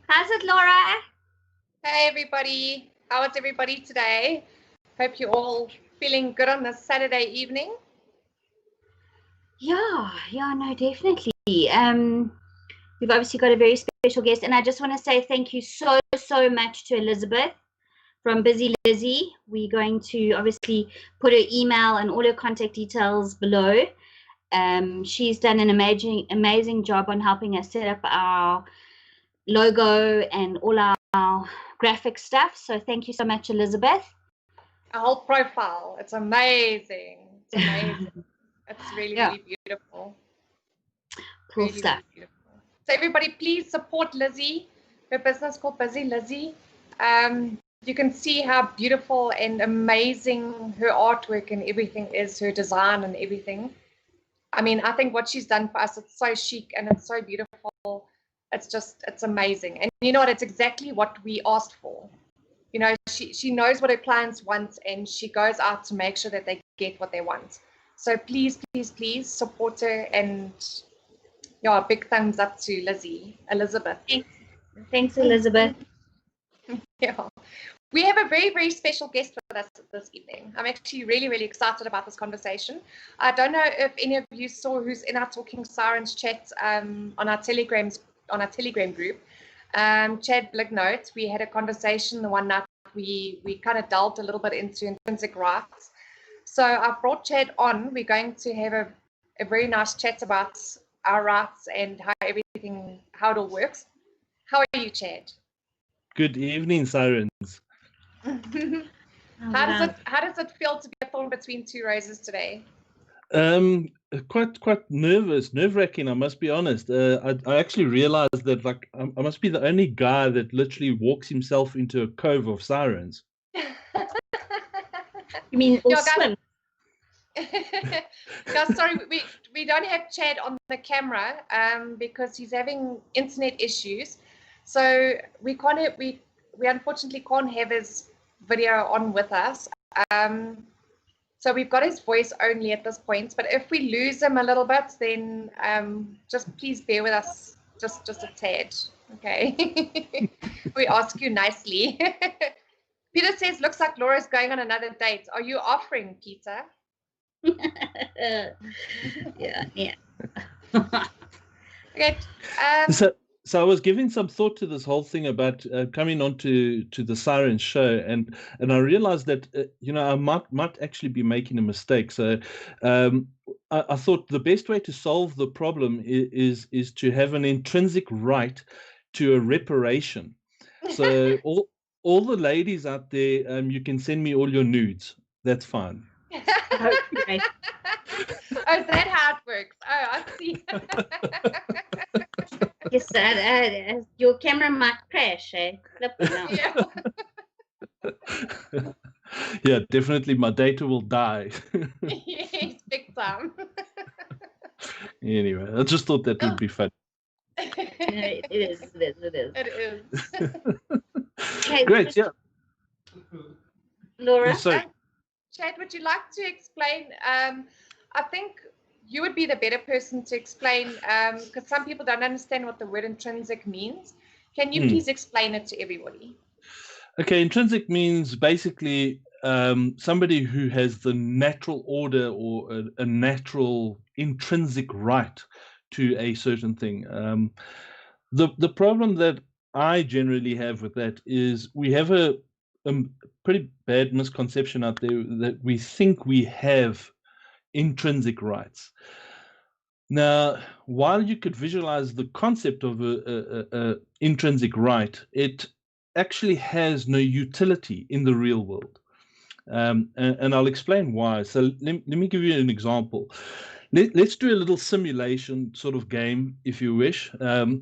How's it, Laura? Hey everybody, how is everybody today? Hope you're all feeling good on this Saturday evening. Yeah, no, definitely. We've obviously got a very special guest, and I just want to say thank you so much to Elizabeth from Busy Lizzie. We're going to obviously put her email and all her contact details below. She's done an amazing job on helping us set up our logo and all our graphic stuff. So thank you so much, Elizabeth. A whole profile. It's amazing. It's amazing. It's really beautiful. Cool stuff. Really beautiful. So everybody, please support Lizzie. Her business called Busy Lizzie. You can see how beautiful and amazing her artwork and everything is, her design and everything. I mean, I think what she's done for us, it's so chic and it's so beautiful. It's amazing. And you know what? It's exactly what we asked for. You know, she knows what her clients want and she goes out to make sure that they get what they want. So please support her, and yeah, big thumbs up to Elizabeth. Thanks, Elizabeth. Yeah. We have a very special guest with us this evening. I'm actually really excited about this conversation. I don't know if any of you saw who's in our Talking Sirens chat on our Telegram group. Chad Blignaut. We had a conversation the one night. We kind of delved a little bit into intrinsic rights. So I've brought Chad on. We're going to have a very nice chat about our rights and how it all works. How are you, Chad? Good evening, Sirens. How does it feel to be a thorn between two roses today? Quite nerve-wracking, I must be honest. I actually realized that I must be the only guy that literally walks himself into a cove of sirens. You mean swim? Guys, sorry, we don't have Chad on the camera because he's having internet issues. So we unfortunately can't have his video on with us. So we've got his voice only at this point. But if we lose him a little bit, then just please bear with us just a tad. Okay. We ask you nicely. Peter says, looks like Laura's going on another date. Are you offering, Peter? Yeah. Okay. So I was giving some thought to this whole thing about coming on to the Sirens show, and I realized that I might actually be making a mistake. So I thought the best way to solve the problem is to have an intrinsic right to a reparation. So all the ladies out there, you can send me all your nudes. That's fine. Okay. Oh, is that how it works? Oh, I see. Yes, your camera might crash, eh? Yeah, definitely my data will die. Yes, big time. Anyway, I just thought that would be fun. It is. It is. Okay, great, yeah. Laura? Chad, would you like to explain? I think you would be the better person to explain because some people don't understand what the word intrinsic means. Can you please explain it to everybody? Okay, intrinsic means basically somebody who has the natural order or a natural intrinsic right to a certain thing. The problem that I generally have with that is we have a pretty bad misconception out there that we think we have intrinsic rights. Now, while you could visualize the concept of a intrinsic right, it actually has no utility in the real world. And I'll explain why. So let me give you an example. Let's do a little simulation sort of game, if you wish, and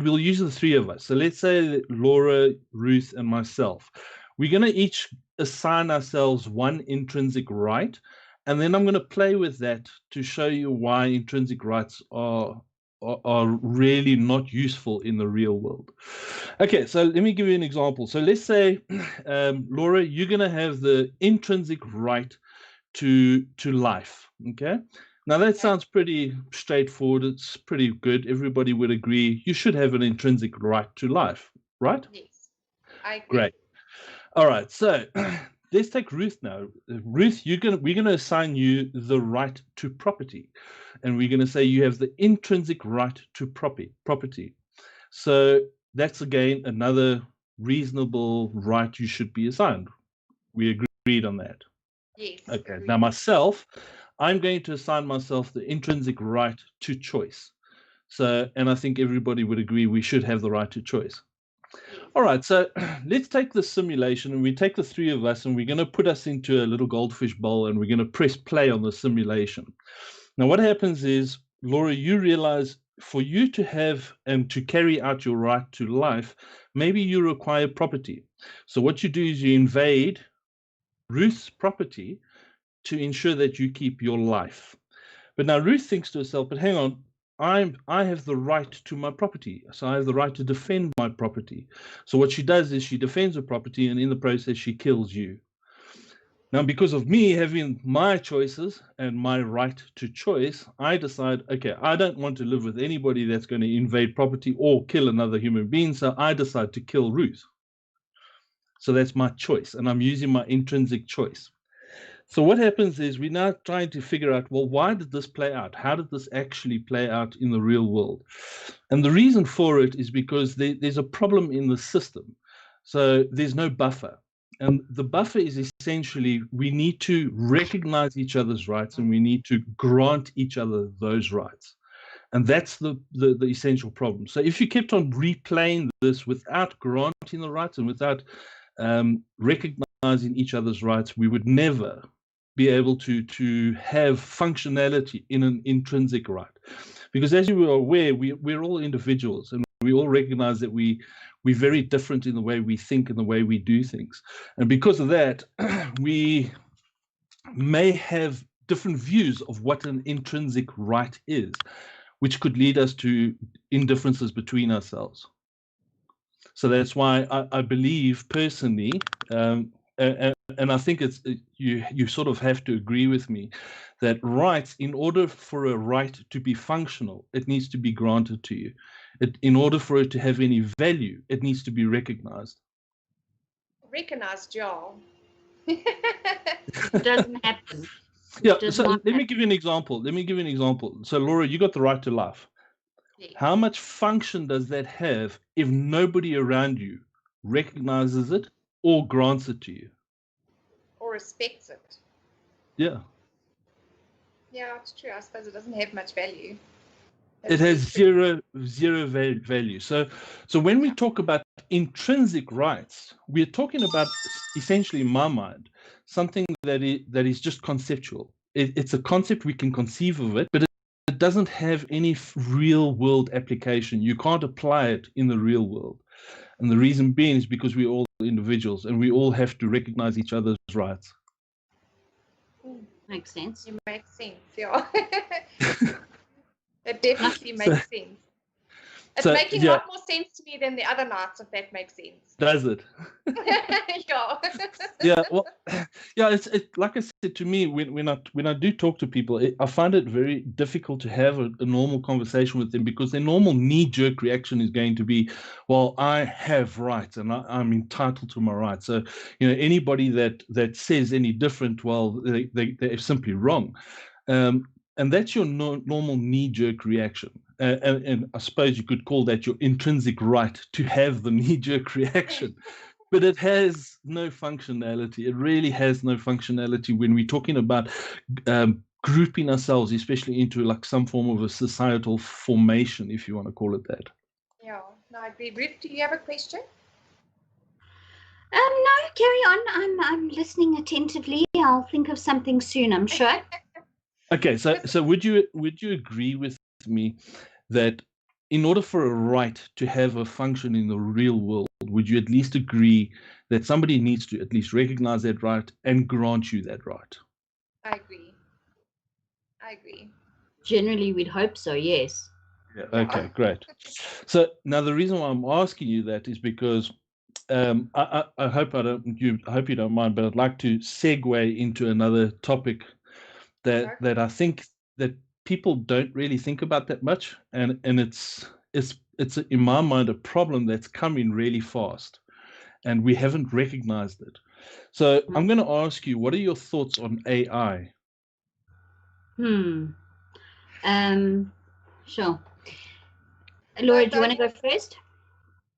we'll use the three of us. So let's say Laura, Ruth, and myself. We're going to each assign ourselves one intrinsic right, and then I'm going to play with that to show you why intrinsic rights are really not useful in the real world. Okay, so let me give you an example. So let's say, Laura, you're going to have the intrinsic right to life, okay? Now that sounds pretty straightforward. It's pretty good. Everybody would agree you should have an intrinsic right to life, right? Yes, I agree. Great. All right. So let's take Ruth now. Ruth, we're gonna assign you the right to property, and we're gonna say you have the intrinsic right to property. So that's again another reasonable right you should be assigned. We agreed on that. Yes. Okay. Agreed. Now myself, I'm going to assign myself the intrinsic right to choice. So, and I think everybody would agree we should have the right to choice. Yes. All right, so let's take the simulation and we take the three of us and we're going to put us into a little goldfish bowl and we're going to press play on the simulation. Now, what happens is, Laura, you realize for you to have and to carry out your right to life, maybe you require property. So what you do is you invade Ruth's property to ensure that you keep your life. But now Ruth thinks to herself, but hang on, I have the right to my property. So I have the right to defend my property. So what she does is she defends her property, and in the process, she kills you. Now, because of me having my choices and my right to choice, I decide, okay, I don't want to live with anybody that's going to invade property or kill another human being. So I decide to kill Ruth. So that's my choice, and I'm using my intrinsic choice. So what happens is we're now trying to figure out, well, why did this play out? How did this actually play out in the real world? And the reason for it is because there's a problem in the system. So there's no buffer. And the buffer is essentially we need to recognize each other's rights and we need to grant each other those rights. And that's the essential problem. So if you kept on replaying this without granting the rights and without recognizing each other's rights, we would never be able to have functionality in an intrinsic right. Because as you are aware, we're all individuals and we all recognize that we're very different in the way we think and the way we do things. And because of that, we may have different views of what an intrinsic right is, which could lead us to indifferences between ourselves. So that's why I believe personally, and I think it's you sort of have to agree with me that rights, in order for a right to be functional, it needs to be granted to you. In order for it to have any value, it needs to be recognized. Recognized, y'all. It doesn't happen. Yeah, Does so not let me give you an example. So Laura, you got the right to life. Yes. How much function does that have if nobody around you recognizes it or grants it to you? Or respects it. Yeah. Yeah, it's true. I suppose it doesn't have much value. It has zero value. So when we talk about intrinsic rights, we're talking about, essentially in my mind, something that is just conceptual. It's a concept, we can conceive of it, but it doesn't have any real world application. You can't apply it in the real world. And the reason being is because we're all individuals and we all have to recognize each other's rights. Makes sense. You make sense, yeah. It definitely makes sense. It's making a lot more sense to me than the other nights, if that makes sense. Does it? Yeah. Yeah. Well, yeah. It's like I said, to me, when I do talk to people, I find it very difficult to have a normal conversation with them because their normal knee-jerk reaction is going to be, well, I have rights and I'm entitled to my rights. So anybody that says any different, well, they're simply wrong. And that's your normal knee-jerk reaction. And I suppose you could call that your intrinsic right to have the knee-jerk reaction. But it has no functionality. It really has no functionality when we're talking about grouping ourselves, especially into like some form of a societal formation, if you want to call it that. Yeah, no, I agree. Ruth, do you have a question? No, carry on. I'm listening attentively. I'll think of something soon, I'm sure. Okay, so would you agree with me that in order for a right to have a function in the real world, would you at least agree that somebody needs to at least recognize that right and grant you that right? I agree. Generally, we'd hope so, yes. Yeah. Okay, great. So now the reason why I'm asking you that is because I hope you don't mind, but I'd like to segue into another topic that I think that people don't really think about that much, and it's in my mind a problem that's coming really fast, and we haven't recognized it. So I'm going to ask you, what are your thoughts on AI? Sure. Laura, do you want to go first?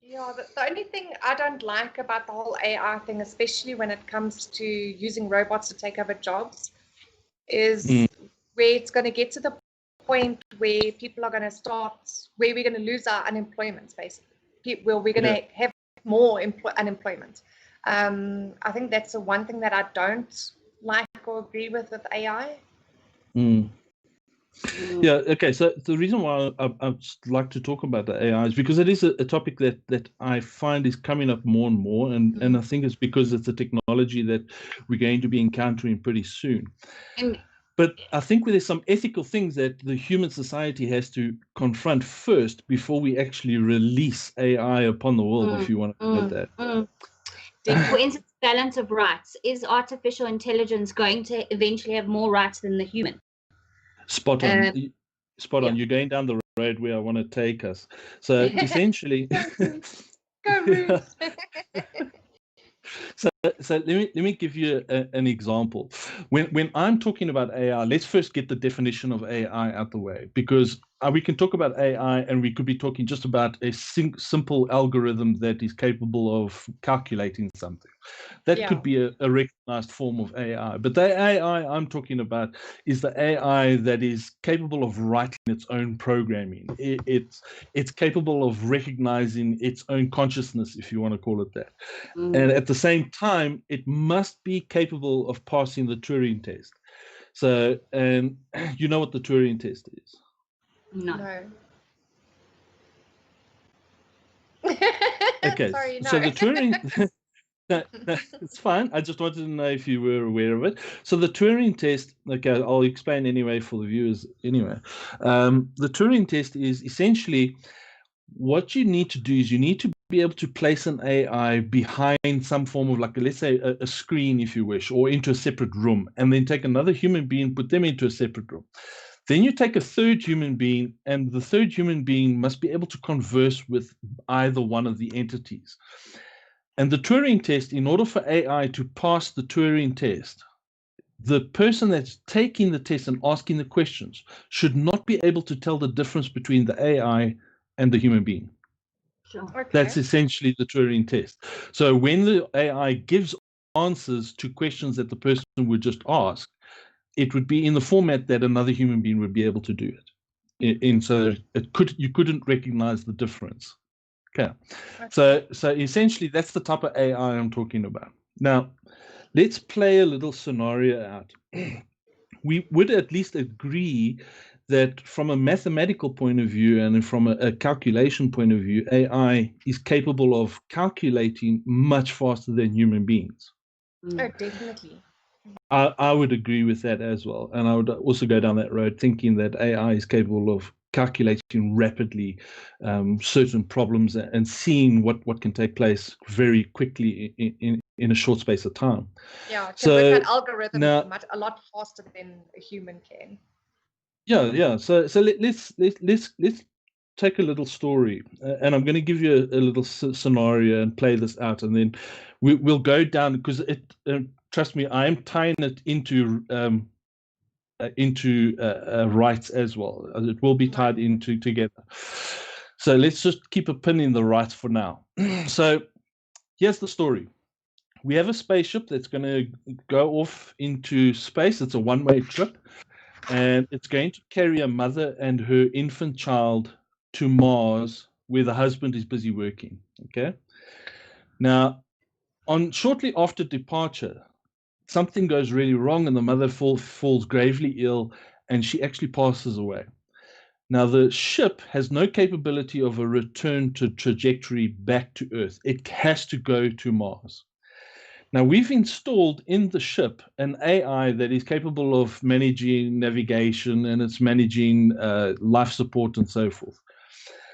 Yeah, the only thing I don't like about the whole AI thing, especially when it comes to using robots to take over jobs, is where it's going to get to the point where people are going to start, where we're going to lose our unemployment, basically, where we're going to have more unemployment. I think that's the one thing that I don't like or agree with AI. Yeah, okay. So the reason why I'd like to talk about the AI is because it is a topic that I find is coming up more and more, and I think it's because it's a technology that we're going to be encountering pretty soon. But I think there's some ethical things that the human society has to confront first before we actually release AI upon the world, if you want to put that. For instance, balance of rights. Is artificial intelligence going to eventually have more rights than the human? Spot on. Spot on. You're going down the road where I want to take us. So essentially, go Ruth. So let me give you an example. When I'm talking about AI, let's first get the definition of AI out the way, because we can talk about AI and we could be talking just about a simple algorithm that is capable of calculating something. That could be a recognized form of AI. But the AI I'm talking about is the AI that is capable of writing its own programming. It's capable of recognizing its own consciousness, if you want to call it that. And at the same time, it must be capable of passing the Turing test. So, and you know what the Turing test is? No. Okay, sorry, no. So the Turing... No, it's fine. I just wanted to know if you were aware of it. So the Turing test, okay, I'll explain anyway for the viewers anyway. The Turing test is essentially what you need to do is you need to be able to place an AI behind some form of, like, let's say a screen, if you wish, or into a separate room, and then take another human being, put them into a separate room. Then you take a third human being, and the third human being must be able to converse with either one of the entities. And the Turing test, in order for AI to pass the Turing test, the person that's taking the test and asking the questions should not be able to tell the difference between the AI and the human being. Sure. Okay. That's essentially the Turing test. So when the AI gives answers to questions that the person would just ask, it would be in the format that another human being would be able to do it. So you couldn't recognize the difference. Okay. So essentially that's the type of AI I'm talking about. Now, let's play a little scenario out. We would at least agree that from a mathematical point of view and from a calculation point of view, AI is capable of calculating much faster than human beings. Oh, definitely. I would agree with that as well. And I would also go down that road thinking that AI is capable of calculating rapidly certain problems and seeing what can take place very quickly in a short space of time. Yeah, can work out algorithms a lot faster than a human can. Yeah. So let's take a little story, and I'm going to give you a little scenario and play this out, and then we'll go down, because trust me, I am tying it into rights as well. It will be tied into together. So let's just keep a pin in the rights for now. So here's the story. We have a spaceship that's going to go off into space. It's a one-way trip, and it's going to carry a mother and her infant child to Mars, where the husband is busy working. Okay. Now, shortly after departure, something goes really wrong, and the mother falls gravely ill, and she actually passes away. Now, the ship has no capability of a return to trajectory back to Earth. It has to go to Mars. Now, we've installed in the ship an AI that is capable of managing navigation, and it's managing life support and so forth.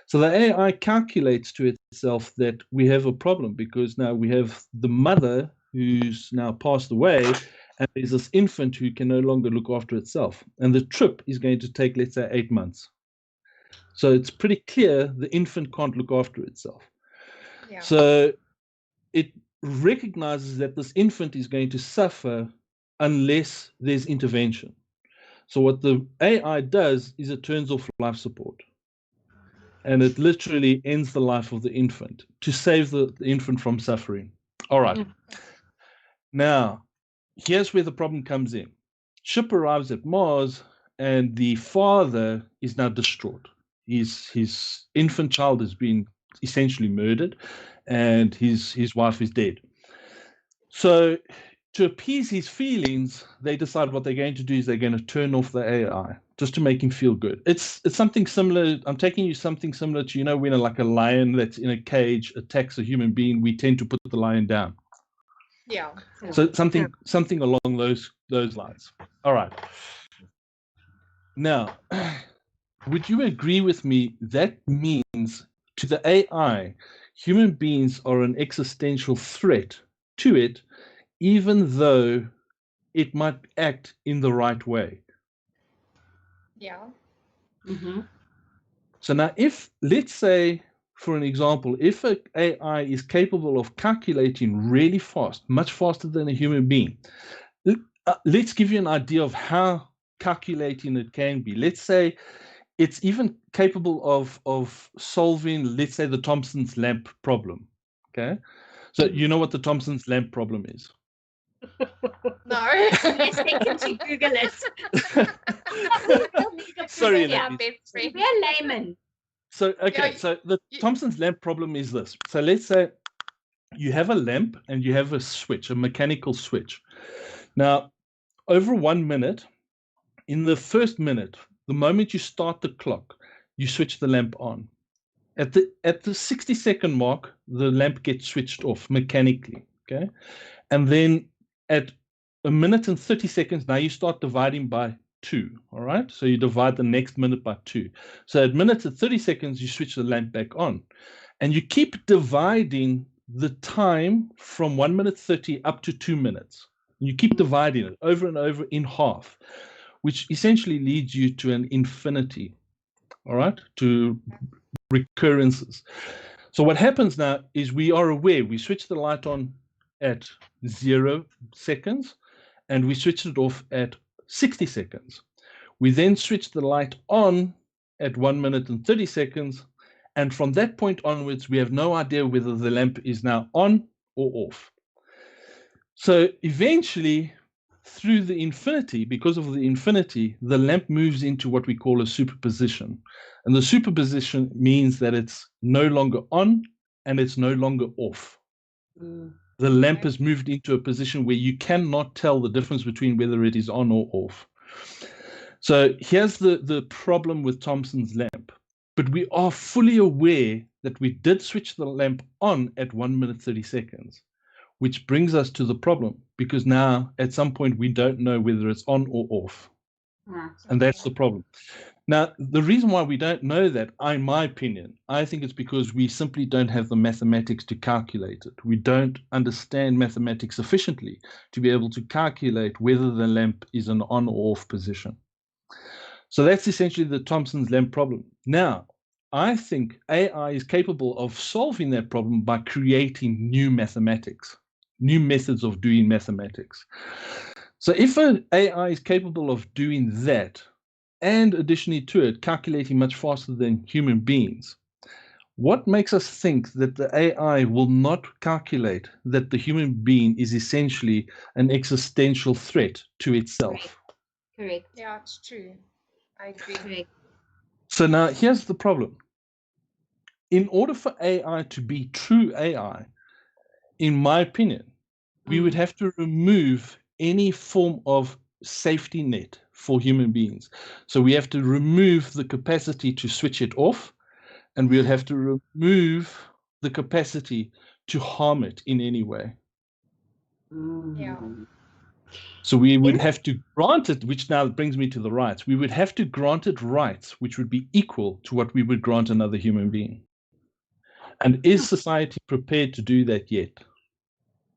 So the AI calculates to itself that we have a problem, because now we have the mother who's now passed away, And there's this infant who can no longer look after itself. And the trip is going to take, let's say, 8 months. So it's pretty clear the infant can't look after itself. Yeah. So it recognizes that this infant is going to suffer unless there's intervention. So what the AI does is it turns off life support. And it literally ends the life of the infant to save the infant from suffering. All right. Now, here's where the problem comes in. Ship arrives at Mars, and the father is now distraught. His infant child has been essentially murdered, and his wife is dead. So to appease his feelings, they decide what they're going to do is they're going to turn off the AI just to make him feel good. It's something similar. I'm taking you something similar to, when like a lion that's in a cage attacks a human being, we tend to put the lion down. Yeah. So something along those lines. All right. Now, would you agree with me that means to the AI, human beings are an existential threat to it, even though it might act in the right way? Yeah. Mm-hmm. So now, if, let's say, for an example, if an AI is capable of calculating really fast, much faster than a human being, let's give you an idea of how calculating it can be. Let's say it's even capable of solving, let's say, the Thomson's lamp problem. Okay, so you know what the Thomson's lamp problem is? No. Let's take him to Google it. Sorry, Yeah, ladies. We're laymen. So, okay, so the Thomson's lamp problem is this. So let's say you have a lamp and you have a switch, a mechanical switch. Now, over 1 minute, in the first minute, the moment you start the clock, you switch the lamp on. At the 60-second mark, the lamp gets switched off mechanically, okay? And then at 1 minute and 30 seconds, now you start dividing by 2, all right? So you divide the next minute by 2. So at minute and 30 seconds, you switch the lamp back on. And you keep dividing the time from 1 minute 30 up to 2 minutes. You keep dividing it over and over in half, which essentially leads you to an infinity, all right, to recurrences. So what happens now is we are aware, we switch the light on at 0 seconds, and we switch it off at 60 seconds. We then switch the light on at 1 minute and 30 seconds, and from that point onwards, we have no idea whether the lamp is now on or off. So eventually, through the infinity, because of the infinity, the lamp moves into what we call a superposition. And the superposition means that it's no longer on and it's no longer off. The lamp has moved into a position where you cannot tell the difference between whether it is on or off. So here's the problem with Thomson's lamp. But we are fully aware that we did switch the lamp on at 1 minute 30 seconds, which brings us to the problem, because now at some point we don't know whether it's on or off. And that's the problem. Now, the reason why we don't know that, in my opinion, I think it's because we simply don't have the mathematics to calculate it. We don't understand mathematics sufficiently to be able to calculate whether the lamp is an on or off position. So that's essentially the Thomson's lamp problem. Now, I think AI is capable of solving that problem by creating new mathematics, new methods of doing mathematics. So if an AI is capable of doing that, and additionally to it, calculating much faster than human beings, what makes us think that the AI will not calculate that the human being is essentially an existential threat to itself? Correct. Yeah, it's true. I agree. Correct. So now here's the problem. In order for AI to be true AI, in my opinion, we would have to remove any form of safety net for human beings. So we have to remove the capacity to switch it off, and we'll have to remove the capacity to harm it in any way. Yeah. So we would have to grant it, which now brings me to the rights. We would have to grant it rights which would be equal to what we would grant another human being. And is society prepared to do that yet?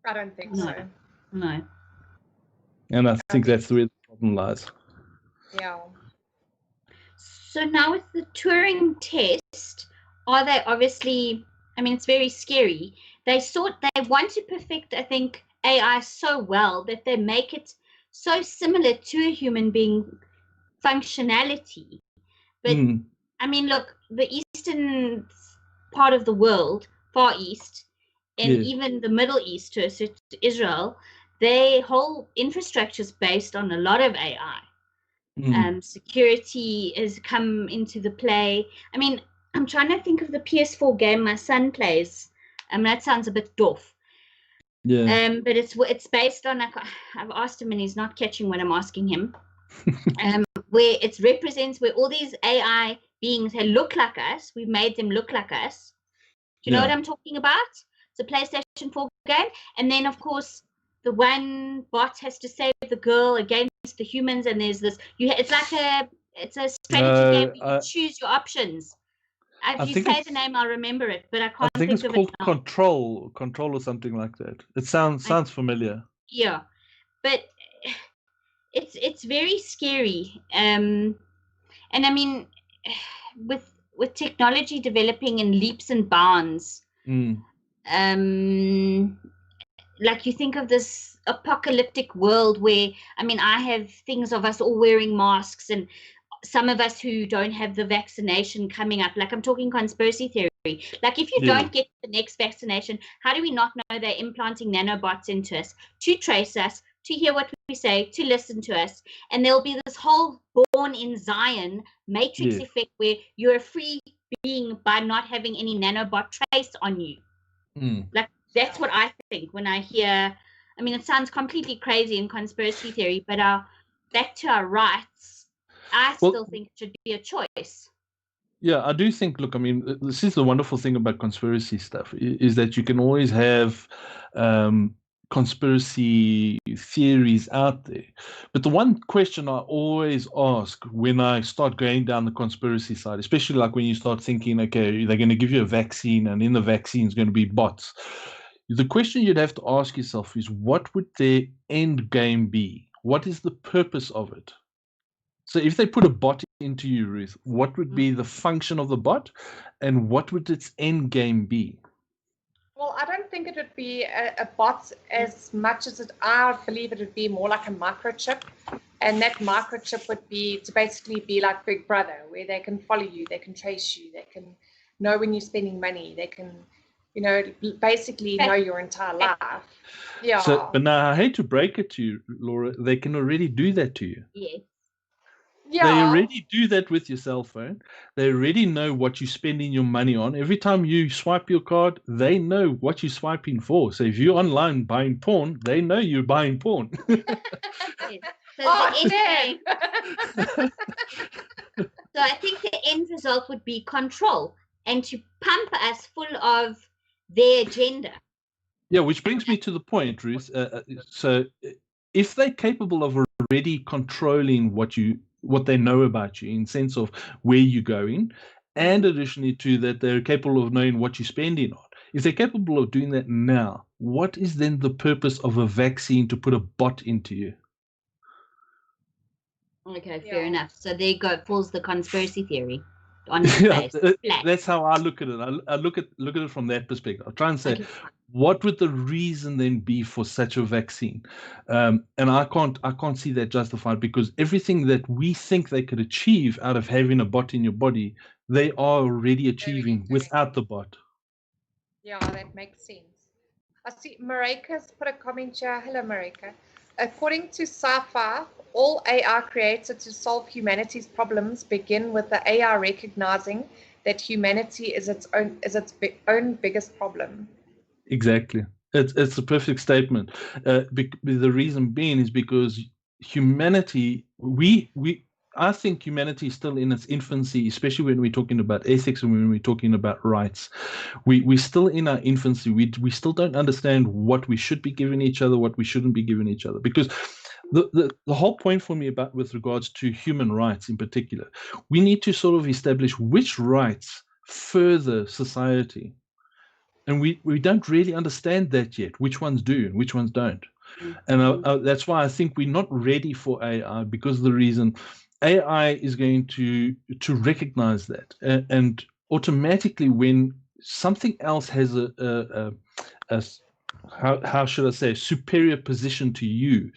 I don't think so. No. And I think that's where the problem lies. Yeah. So now with the Turing test, are they obviously, I mean, it's very scary. They want to perfect, I think, AI so well that they make it so similar to a human being functionality. But I mean, look, the eastern part of the world, Far East, and even the Middle East, to Israel, their whole infrastructure is based on a lot of AI. Security has come into the play. I mean, I'm trying to think of the PS4 game my son plays. That sounds a bit doof. Yeah. But it's based on, I've asked him and he's not catching what I'm asking him. Where it represents where all these AI beings look like us. We've made them look like us. Do you know what I'm talking about? It's a PlayStation 4 game. And then, of course, the one bot has to save the girl against the humans. And there's this, it's a strategy game where you choose your options. If you say the name, I'll remember it, but I can't think of it. I think it's called Control or something like that. It sounds familiar. Yeah, but it's very scary. And I mean, with technology developing in leaps and bounds, like you think of this apocalyptic world where, I mean, I have things of us all wearing masks and some of us who don't have the vaccination coming up. Like I'm talking conspiracy theory. Like if you don't get the next vaccination, how do we not know they're implanting nanobots into us to trace us, to hear what we say, to listen to us? And there'll be this whole born in Zion matrix effect where you're a free being by not having any nanobot trace on you. Like that's what I think when I hear, I mean, it sounds completely crazy in conspiracy theory, but back to our rights, I still think it should be a choice. Yeah, I do think, look, I mean, this is the wonderful thing about conspiracy stuff, is that you can always have conspiracy theories out there. But the one question I always ask when I start going down the conspiracy side, especially like when you start thinking, okay, they're going to give you a vaccine and in the vaccine is going to be bots. The question you'd have to ask yourself is, what would their end game be? What is the purpose of it? So if they put a bot into you, Ruth, what would be the function of the bot and what would its end game be? Well, I don't think it would be a bot as much as I believe it would be more like a microchip. And that microchip would be to basically be like Big Brother, where they can follow you, they can trace you, they can know when you're spending money, they can, basically know your entire life. Yeah. So, but now I hate to break it to you, Laura, they can already do that to you. Yes. Yeah. They already do that with your cell phone. They already know what you're spending your money on. Every time you swipe your card, they know what you're swiping for. So if you're online buying porn, they know you're buying porn. So I think the end result would be control and to pump us full of their agenda. Yeah, which brings me to the point, Ruth. So if they're capable of already controlling what they know about you in sense of where you're going, and additionally to that, they're capable of knowing what you're spending on. If they're capable of doing that now, what is then the purpose of a vaccine to put a bot into you? Okay, fair enough. So there you go, falls the conspiracy theory on its face. That's how I look at it. I look at it from that perspective. I try and say, what would the reason then be for such a vaccine? And I can't see that justified, because everything that we think they could achieve out of having a bot in your body, they are already achieving without the bot. Yeah, that makes sense. I see Marika's put a comment here. Hello, Marika. According to sci-fi, all AI created to solve humanity's problems begin with the AI recognizing that humanity is its own biggest problem. Exactly. It's a perfect statement. The reason being is because humanity, I think humanity is still in its infancy, especially when we're talking about ethics and when we're talking about rights. We're still in our infancy. We still don't understand what we should be giving each other, what we shouldn't be giving each other. Because the whole point for me with regards to human rights in particular, we need to sort of establish which rights further society. And we don't really understand that yet, which ones do and which ones don't. And that's why I think we're not ready for AI, because the reason AI is going to recognize that, and automatically when something else has a how should I say, superior position to you,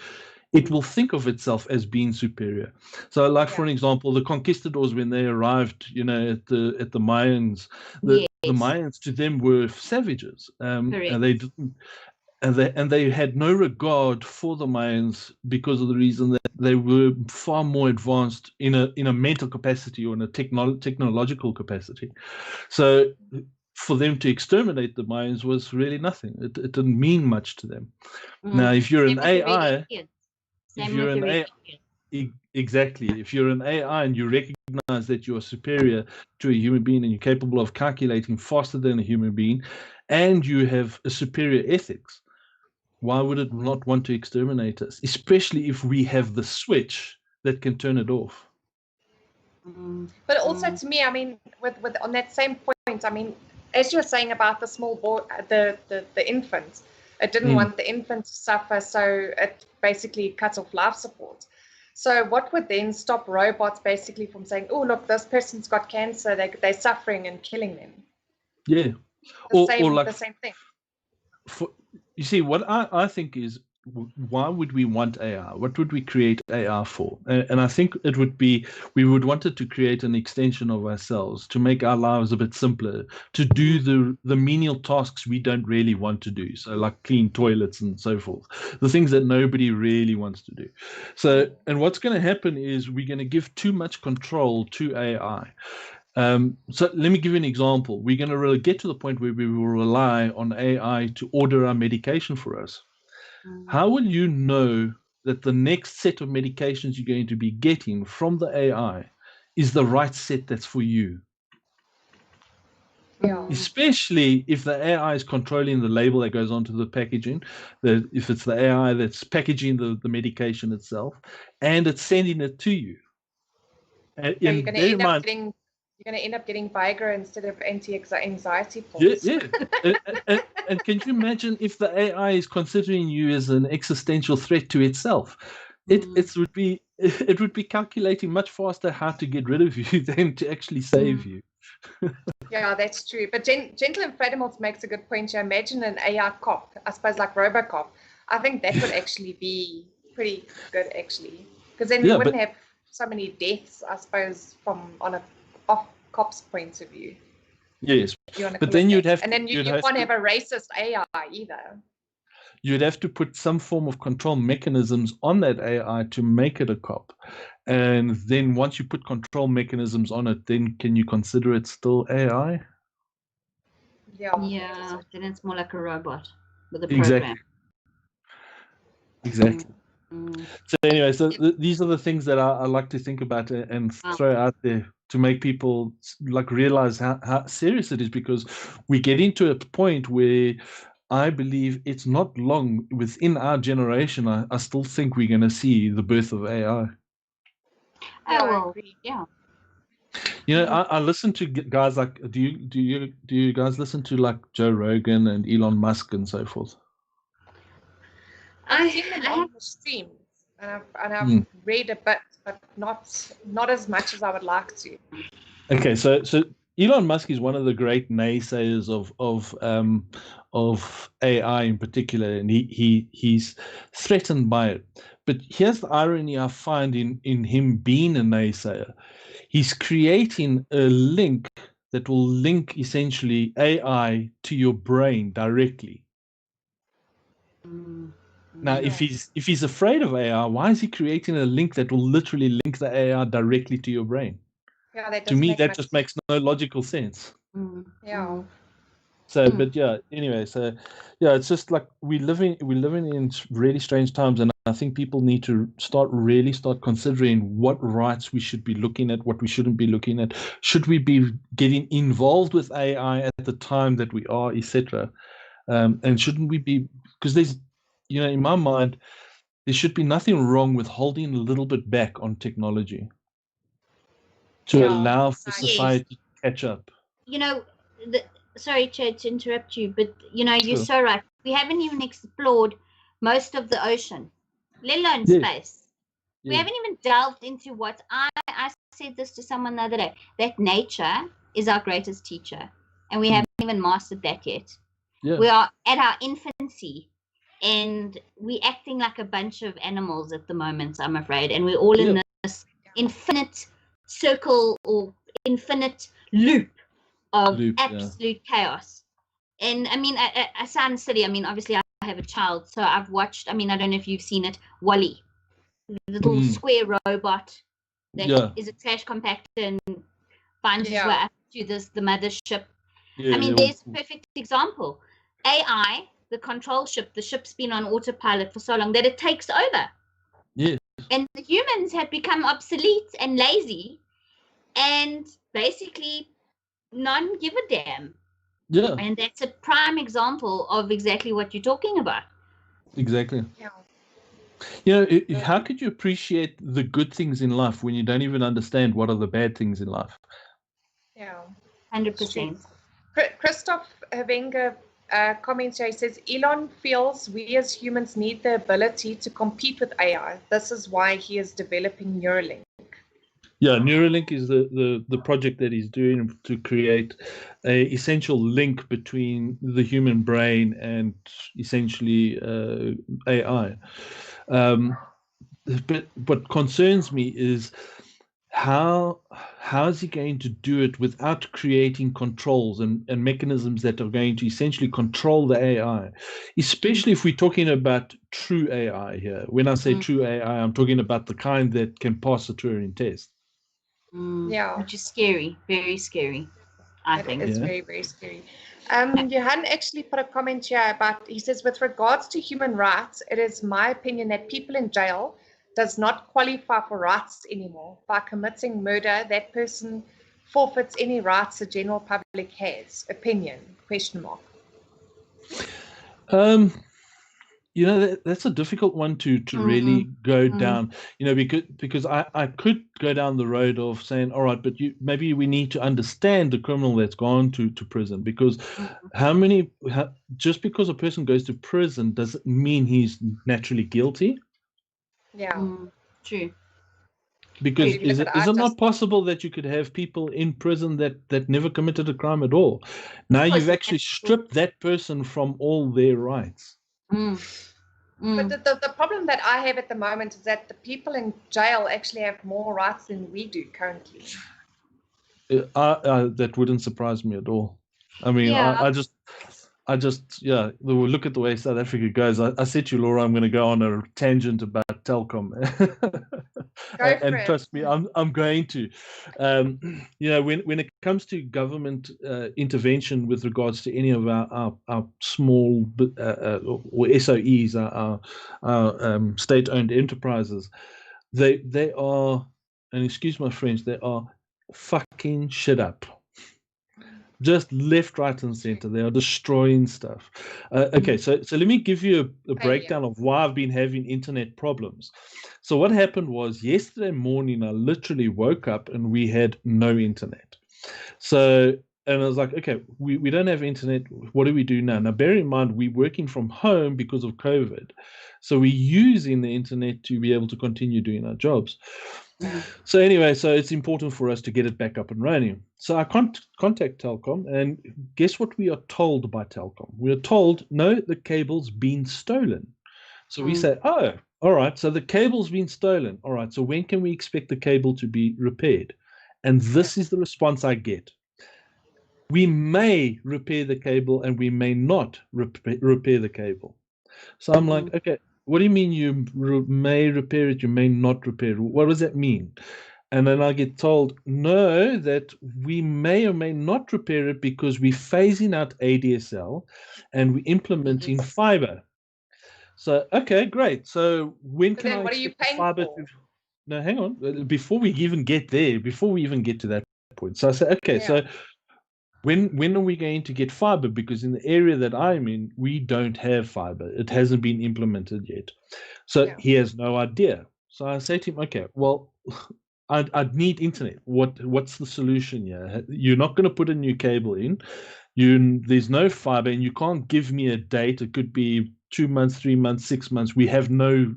it will think of itself as being superior. So, like for an example, the conquistadors, when they arrived, at the Mayans, the Mayans to them were savages, and they didn't. And they had no regard for the Mayans because of the reason that they were far more advanced in a mental capacity or in a technological capacity. So for them to exterminate the Mayans was really nothing. It didn't mean much to them. Now, if you're an AI, exactly, if you're an AI and you recognize that you are superior to a human being and you're capable of calculating faster than a human being, and you have a superior ethics, why would it not want to exterminate us, especially if we have the switch that can turn it off? But also, to me, I mean, with on that same point, I mean, as you're saying about the small boy, the infant, it didn't want the infant to suffer, so it basically cuts off life support. So what would then stop robots basically from saying, oh, look, this person's got cancer, they're suffering, and killing them? Yeah. The same thing. You see, what I think is, why would we want AI? What would we create AI for? And I think it would be, we would want it to create an extension of ourselves, to make our lives a bit simpler, to do the menial tasks we don't really want to do. So like clean toilets and so forth, the things that nobody really wants to do. So, and what's going to happen is we're going to give too much control to AI. So let me give you an example. We're going to really get to the point where we will rely on AI to order our medication for us. How will you know that the next set of medications you're going to be getting from the AI is the right set that's for you? Yeah. Especially if the AI is controlling the label that goes onto the packaging, if it's the AI that's packaging the medication itself, and it's sending it to you. And you're going to end up getting Viagra instead of anti-anxiety pills. Yeah. And can you imagine if the AI is considering you as an existential threat to itself? It would be calculating much faster how to get rid of you than to actually save you. Yeah, that's true. But Gentle and Fredemals makes a good point. You imagine an AI cop, I suppose, like RoboCop. I think that would actually be pretty good, actually, because then you wouldn't have so many deaths, I suppose, from on a off cop's point of view. Yes, but then you'd have, and then you can't have a racist AI either. You'd have to put some form of control mechanisms on that AI to make it a cop. And then once you put control mechanisms on it, then can you consider it still AI? Yeah, then it's more like a robot with a program. Exactly. Mm. So anyway, so these are the things that I like to think about and throw out there to make people like realize how serious it is, because we get into a point where I believe it's not long within our generation. I still think we're going to see the birth of AI. Yeah. You know, I listen to guys like, do you guys listen to like Joe Rogan and Elon Musk and so forth? I've seen them on the streams, and I've read a bit, but not as much as I would like to. Okay, so Elon Musk is one of the great naysayers of AI in particular, and he's threatened by it. But here's the irony I find in him being a naysayer. He's creating a link that will link essentially AI to your brain directly. Now, if he's afraid of AI, why is he creating a link that will literally link the AI directly to your brain? Yeah, to me, that just makes no logical sense. Yeah. So, but yeah, anyway, so yeah, it's just like we're living in really strange times, and I think people need to start considering what rights we should be looking at, what we shouldn't be looking at. Should we be getting involved with AI at the time that we are, etc. And shouldn't we be, because there's, in my mind, there should be nothing wrong with holding a little bit back on technology to allow for society to catch up. Sorry, Chad, to interrupt you, but you're so right. We haven't even explored most of the ocean, let alone Yeah. space. We Yeah. haven't even delved into what I said this to someone the other day, that nature is our greatest teacher, and we haven't even mastered that yet. Yeah. We are at our infancy, and we're acting like a bunch of animals at the moment, I'm afraid, and we're all in this infinite circle or infinite loop of absolute chaos. And I mean, I sound silly. I mean, obviously I have a child, so I've watched, I mean, I don't know if you've seen it, Wall-E, the little square robot that is a trash compactor and finds his way up to the mothership. I mean, there's a perfect example. AI, the control ship, the ship's been on autopilot for so long that it takes over. Yes. And the humans have become obsolete and lazy and basically none give a damn. Yeah. And that's a prime example of exactly what you're talking about. Exactly. Yeah. You know, how could you appreciate the good things in life when you don't even understand what are the bad things in life? Yeah. 100%. Christoph Wenger comments here. He says, Elon feels we as humans need the ability to compete with AI. This is why he is developing Neuralink. Yeah, Neuralink is the project that he's doing to create a essential link between the human brain and essentially AI. But what concerns me is how is he going to do it without creating controls and mechanisms that are going to essentially control the AI, especially if we're talking about true AI here. When I say true AI, I'm talking about the kind that can pass a Turing test. Yeah. Which is scary, very scary, I think. It's very, very scary. Johan actually put a comment here about, he says, with regards to human rights, it is my opinion that people in jail does not qualify for rights anymore. By committing murder, that person forfeits any rights the general public has. Opinion, ? You know, that's a difficult one to really go down, you know, because I could go down the road of saying, all right, but maybe we need to understand the criminal that's gone to prison, because just because a person goes to prison doesn't mean he's naturally guilty. Yeah. True. Because is it not possible that you could have people in prison that never committed a crime at all? Now you've actually stripped that person from all their rights. But the problem that I have at the moment is that the people in jail actually have more rights than we do currently. That wouldn't surprise me at all. I mean, I just look at the way South Africa goes. I said to you, Laura, I'm going to go on a tangent about Telkom. And trust me, I'm going to. You know, when it comes to government intervention with regards to any of our small or SOEs, our state-owned enterprises, they are, and excuse my French, they are fucking shit up. Just left, right, and center. They are destroying stuff. Okay, so let me give you a breakdown of why I've been having internet problems. So what happened was yesterday morning, I literally woke up and we had no internet. So, and I was like, okay, we don't have internet. What do we do now? Now, bear in mind, we're working from home because of COVID. So we're using the internet to be able to continue doing our jobs. So anyway, so it's important for us to get it back up and running. So I contact Telkom, and guess what we are told by Telkom? We are told, no, the cable's been stolen. So we say, oh, all right, so the cable's been stolen. All right, so when can we expect the cable to be repaired? And this is the response I get. We may repair the cable and we may not repair the cable. So I'm like, okay, what do you mean you may repair it, you may not repair it? What does that mean? And then I get told, no, that we may or may not repair it because we're phasing out ADSL and we're implementing fiber. So, okay, great. So when can I expect the fiber to... No, hang on. Before we even get there, before we even get to that point. So I say, okay, so when are we going to get fiber? Because in the area that I'm in, we don't have fiber. It hasn't been implemented yet. So he has no idea. So I say to him, okay, well, I'd need internet. What's the solution here? You're not going to put a new cable in. There's no fiber, and you can't give me a date. It could be 2 months, 3 months, 6 months. We have no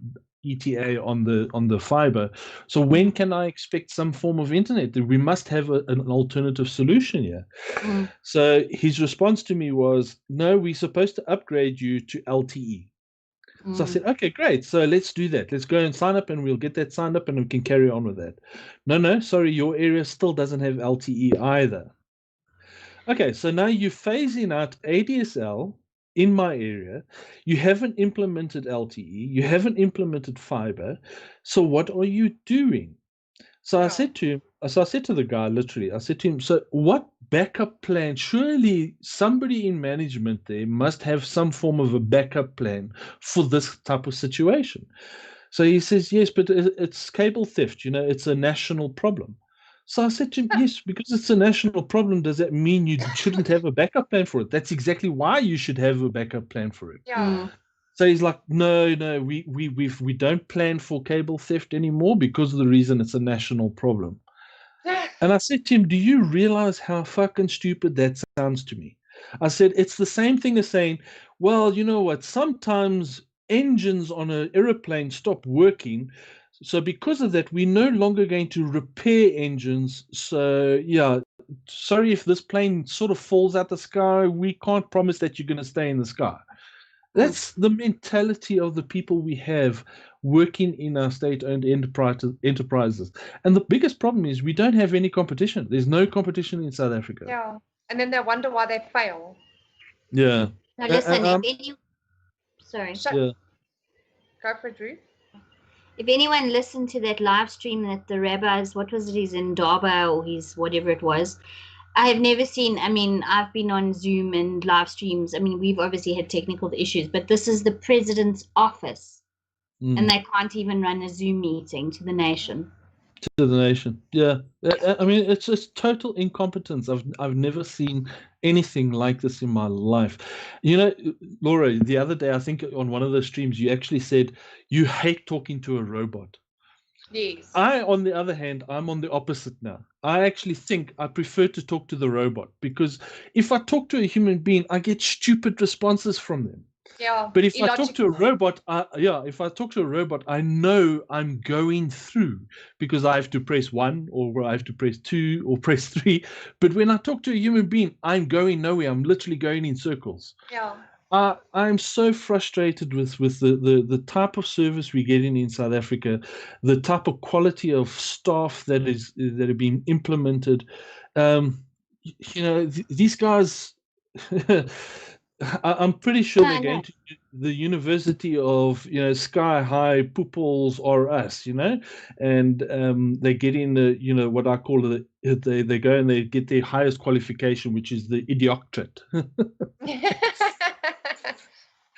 ETA on the fiber. So when can I expect some form of internet? We must have an alternative solution here. So his response to me was, no, we're supposed to upgrade you to LTE. So I said, okay, great. So let's do that. Let's go and sign up, and we'll get that signed up, and we can carry on with that. No, sorry, your area still doesn't have LTE either. Okay, so now you're phasing out ADSL in my area. You haven't implemented LTE. You haven't implemented fiber. So what are you doing? So I said to him, so I said to the guy, literally, I said to him, so what backup plan? Surely somebody in management there must have some form of a backup plan for this type of situation. So he says, yes, but it's cable theft. It's a national problem. So I said to him, yes, because it's a national problem, does that mean you shouldn't have a backup plan for it? That's exactly why you should have a backup plan for it. Yeah. So he's like, no, we don't plan for cable theft anymore because of the reason it's a national problem. And I said to him, do you realize how fucking stupid that sounds to me? I said, it's the same thing as saying, well, you know what, sometimes engines on an aeroplane stop working. So because of that, we're no longer going to repair engines. So yeah, sorry if this plane sort of falls out the sky. We can't promise that you're going to stay in the sky. That's the mentality of the people we have working in our state-owned enterprises. And the biggest problem is we don't have any competition. There's no competition in South Africa. Yeah. And then they wonder why they fail. Yeah. Now listen, sorry. Yeah. Go for it, Drew. If anyone listened to that live stream that the rabbis, what was it, he's in Daba or he's whatever it was, I have never seen, I've been on Zoom and live streams. We've obviously had technical issues, but this is the president's office. And they can't even run a Zoom meeting to the nation. To the nation, yeah. It's just total incompetence. I've never seen anything like this in my life. Laura, the other day, I think on one of the streams, you actually said you hate talking to a robot. Yes. On the other hand, I'm on the opposite now. I actually think I prefer to talk to the robot because if I talk to a human being, I get stupid responses from them. Yeah. But if I talk to a robot, I know I'm going through because I have to press 1 or I have to press 2 or press 3. But when I talk to a human being, I'm going nowhere. I'm literally going in circles. Yeah. I'm so frustrated with the type of service we're getting in South Africa, the type of quality of staff that are being implemented. These guys. I'm pretty sure they're going to the University of Sky High Pupils or us, and they get in the what I call they go and they get their highest qualification, which is the idioctorate.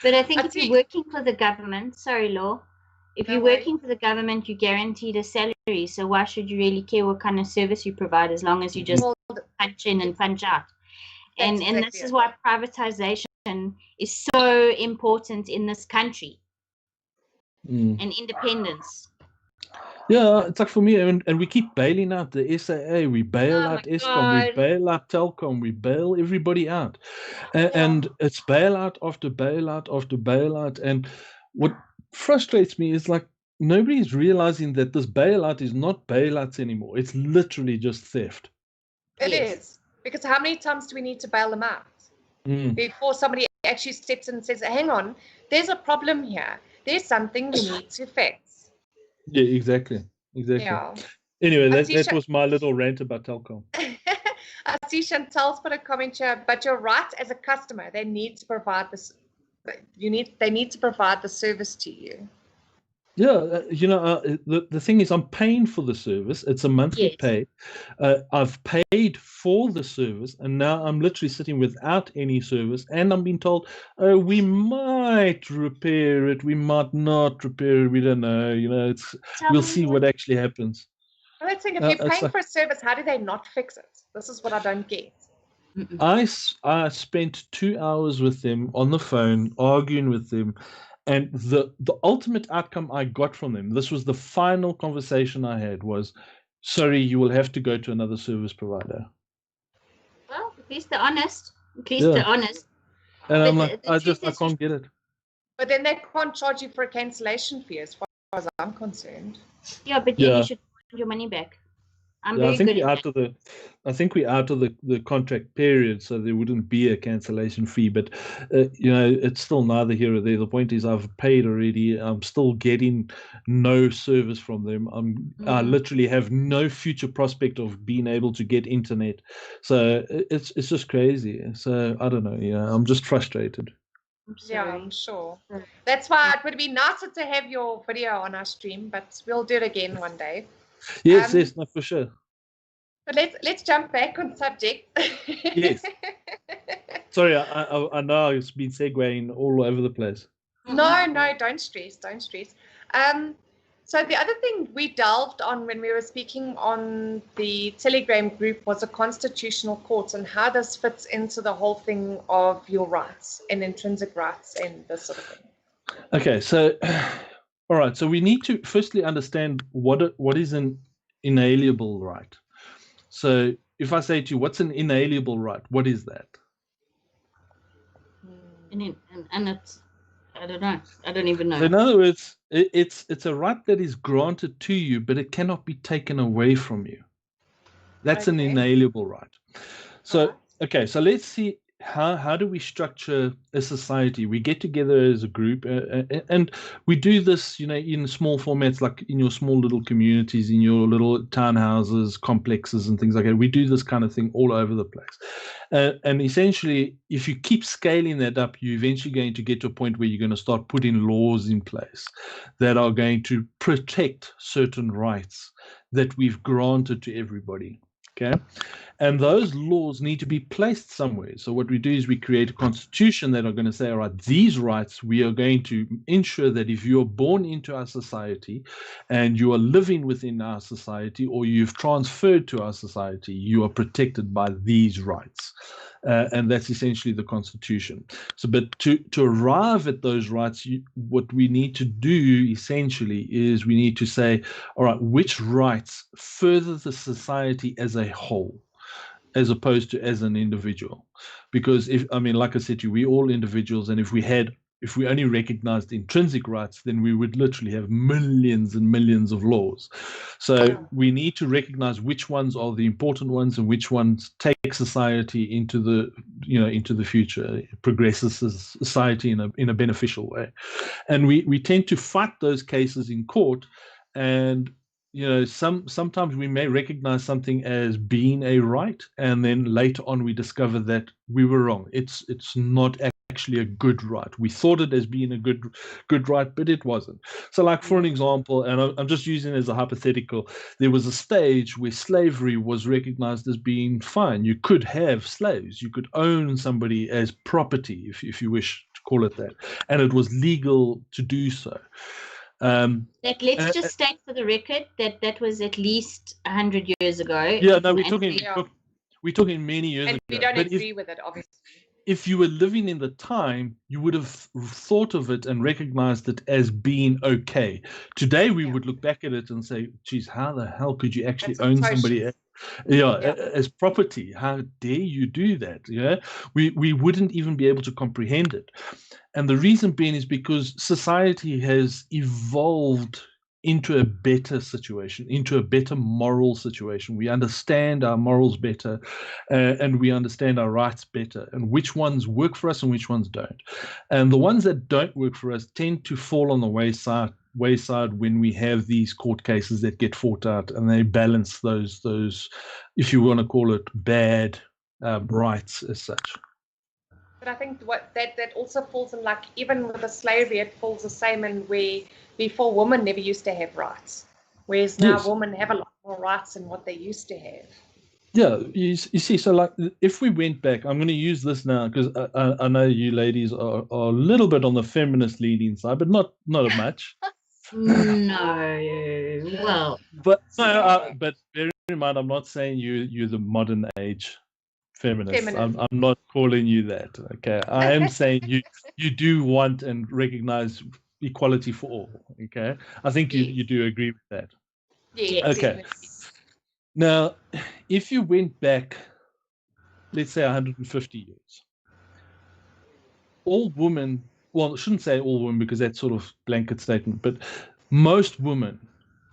But I think if you're working for the government, sorry, Law, if you're working for the government, you're guaranteed a salary. So why should you really care what kind of service you provide as long as you just punch in and punch out? And this is why privatization is so important in this country and independence. Yeah, it's like for me, and we keep bailing out the SAA, we bail out Eskom, we bail out Telkom, we bail everybody out. And it's bailout after bailout after bailout. And what frustrates me is like nobody's realizing that this bailout is not bailouts anymore. It's literally just theft. It is. Because how many times do we need to bail them out before somebody actually steps in and says, hang on, there's a problem here. There's something we need to fix. Yeah, exactly. Yeah. Anyway, that was my little rant about Telkom. I see Chantal's put a comment here, but you're right, as a customer, they need to provide this. They need to provide the service to you. Yeah, the thing is, I'm paying for the service. It's a monthly pay. I've paid for the service, and now I'm literally sitting without any service. And I'm being told, "Oh, we might repair it. We might not repair it. We don't know. We'll see what actually happens." I don't think if you're paying for a service, how do they not fix it? This is what I don't get. I spent 2 hours with them on the phone, arguing with them. And the ultimate outcome I got from them, this was the final conversation I had, was, sorry, you will have to go to another service provider. Well, at least they're honest. At least they're honest. And I'm like, I can't get it. But then they can't charge you for a cancellation fee, as far as I'm concerned. Yeah, but then you should get your money back. I'm very good at that. I think we're out of the contract period, so there wouldn't be a cancellation fee. But you know, it's still neither here or there. The point is, I've paid already. I'm still getting no service from them. I literally have no future prospect of being able to get internet. So it's just crazy. So I don't know. Yeah, I'm just frustrated. Yeah, I'm sure. That's why it would be nicer to have your video on our stream, but we'll do it again one day. Yes, yes, no, for sure. But let's jump back on subject. Yes. Sorry, I know it's been segueing all over the place. No, don't stress, don't stress. So the other thing we delved on when we were speaking on the Telegram group was the constitutional courts and how this fits into the whole thing of your rights and intrinsic rights and this sort of thing. Okay, so all right, so we need to firstly understand what is an inalienable right. So if I say to you, what's an inalienable right? What is that? And it's, I don't know. I don't even know. So in other words, it's a right that is granted to you, but it cannot be taken away from you. That's an inalienable right. So, okay, so let's see how do we structure a society? We get together as a group, and we do this, you know, in small formats, like in your small little communities, in your little townhouses, complexes, and things like that. We do this kind of thing all over the place. And essentially, if you keep scaling that up, you're eventually going to get to a point where you're going to start putting laws in place that are going to protect certain rights that we've granted to everybody. Okay, and those laws need to be placed somewhere. So what we do is we create a constitution that are going to say, all right, these rights, we are going to ensure that if you're born into our society and you are living within our society, or you've transferred to our society, you are protected by these rights. And that's essentially the constitution. So, but to arrive at those rights, what we need to do essentially is we need to say, all right, which rights further the society as a whole, as opposed to as an individual? Because like I said to you, we're all individuals, and if we only recognized intrinsic rights, then we would literally have millions and millions of laws. So we need to recognize which ones are the important ones and which ones take society into the future, progresses society in a beneficial way. And we tend to fight those cases in court, and you know, sometimes we may recognize something as being a right, and then later on we discover that we were wrong. It's not actually a good right. We thought it as being a good right, but it wasn't. So, like, for an example, and I'm just using it as a hypothetical, there was a stage where slavery was recognized as being fine. You could have slaves. You could own somebody as property, if you wish to call it that, and it was legal to do so. Let's just state for the record that was at least 100 years ago. Yeah, no, we're talking many years ago. We don't agree with it, obviously. If you were living in the time, you would have thought of it and recognized it as being okay. Today, we would look back at it and say, geez, how the hell could you actually own somebody as property? How dare you do that? Yeah, we wouldn't even be able to comprehend it. And the reason being is because society has evolved into a better situation, into a better moral situation. We understand our morals better, and we understand our rights better, and which ones work for us and which ones don't. And the ones that don't work for us tend to fall on the wayside when we have these court cases that get fought out, and they balance those, if you want to call it, bad rights as such. But I think that also falls in, like, even with the slavery, it falls the same in where before women never used to have rights, whereas now women have a lot more rights than what they used to have. Yeah, you see, so like if we went back, I'm going to use this now because I know you ladies are a little bit on the feminist leaning side, but not much. No, well, but bear in mind, I'm not saying you're the modern age feminist. I'm not calling you that. Okay, I am saying you do want and recognize equality for all. Okay, I think you do agree with that. Yeah. Okay. Definitely. Now, if you went back, let's say 150 years, all women well, I shouldn't say all women because that's sort of blanket statement, but most women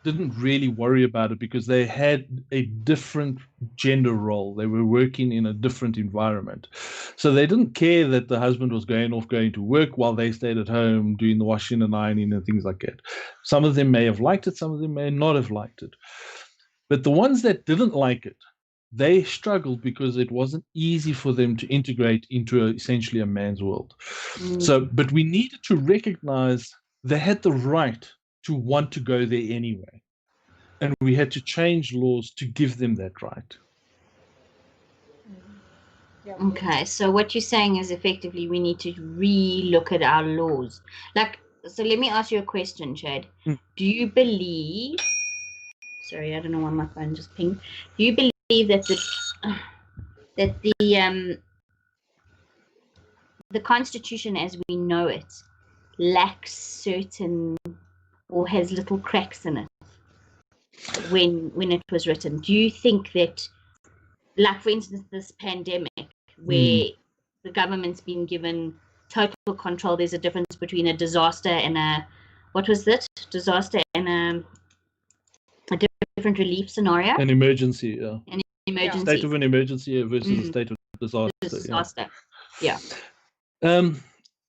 didn't really worry about it because they had a different gender role. They were working in a different environment. So they didn't care that the husband was going to work while they stayed at home doing the washing and ironing and things like that. Some of them may have liked it, some of them may not have liked it. But the ones that didn't like it, they struggled because it wasn't easy for them to integrate into essentially a man's world. So, but we needed to recognize they had the right to want to go there anyway. And we had to change laws to give them that right. Yeah. Okay, so what you're saying is effectively we need to re-look at our laws. Like, so let me ask you a question, Chad. Do you believe, sorry, I don't know why my phone just pinged. Do you believe that the Constitution as we know it lacks certain or has little cracks in it when it was written? Do you think that, like for instance, this pandemic where the government's been given total control, there's a difference between a disaster and a, what was it? Disaster and a different relief scenario? An emergency, yeah. An emergency. State of an emergency versus a state of disaster. Yeah.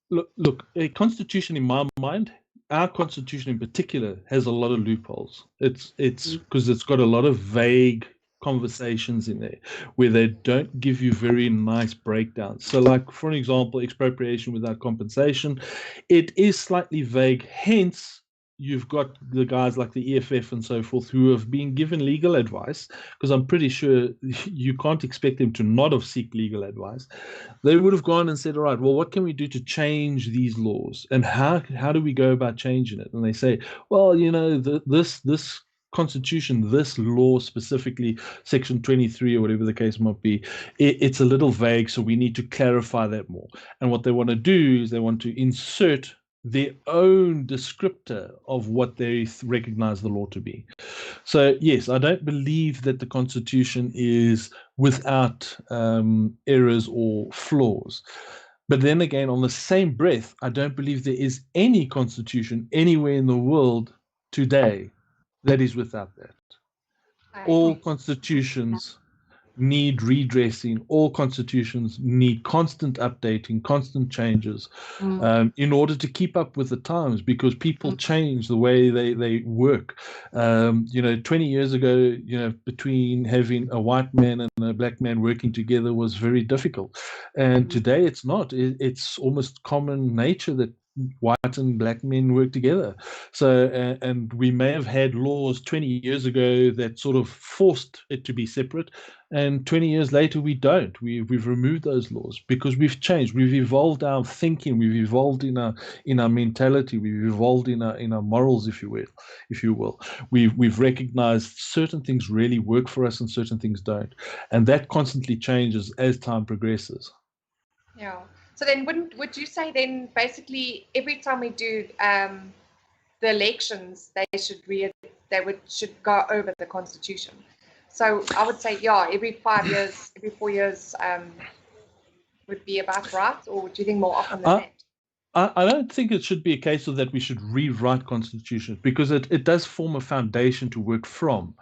Look, a constitution in my mind, our constitution in particular, has a lot of loopholes. It's because it's got a lot of vague conversations in there where they don't give you very nice breakdowns. So like, for an example, expropriation without compensation, it is slightly vague. Hence, you've got the guys like the EFF and so forth who have been given legal advice, because I'm pretty sure you can't expect them to not have sought legal advice. They would have gone and said, all right, well, what can we do to change these laws? And how do we go about changing it? And they say, well, you know, this Constitution, this law specifically, Section 23 or whatever the case might be, it's a little vague, so we need to clarify that more. And what they want to do is they want to insert their own descriptor of what they recognize the law to be. So yes, I don't believe that the Constitution is without errors or flaws. But then again, on the same breath, I don't believe there is any constitution anywhere in the world today that is without that. All constitutions need redressing. All constitutions need constant updating, constant changes in order to keep up with the times, because people change the way they work. 20 years ago, between having a white man and a black man working together was very difficult. And today it's not. It's almost common nature that white and black men work together. So, and we may have had laws 20 years ago that sort of forced it to be separate, and 20 years later we don't. We've removed those laws because we've changed. We've evolved our thinking. We've evolved in our mentality. We've evolved in our morals, if you will. We've recognized certain things really work for us and certain things don't, and that constantly changes as time progresses. Yeah. So then would you say then basically every time we do the elections, they should go over the Constitution? So I would say, yeah, every 5 years, every 4 years would be about right, or do you think more often than that? I don't think it should be a case of that we should rewrite constitutions, because it does form a foundation to work from.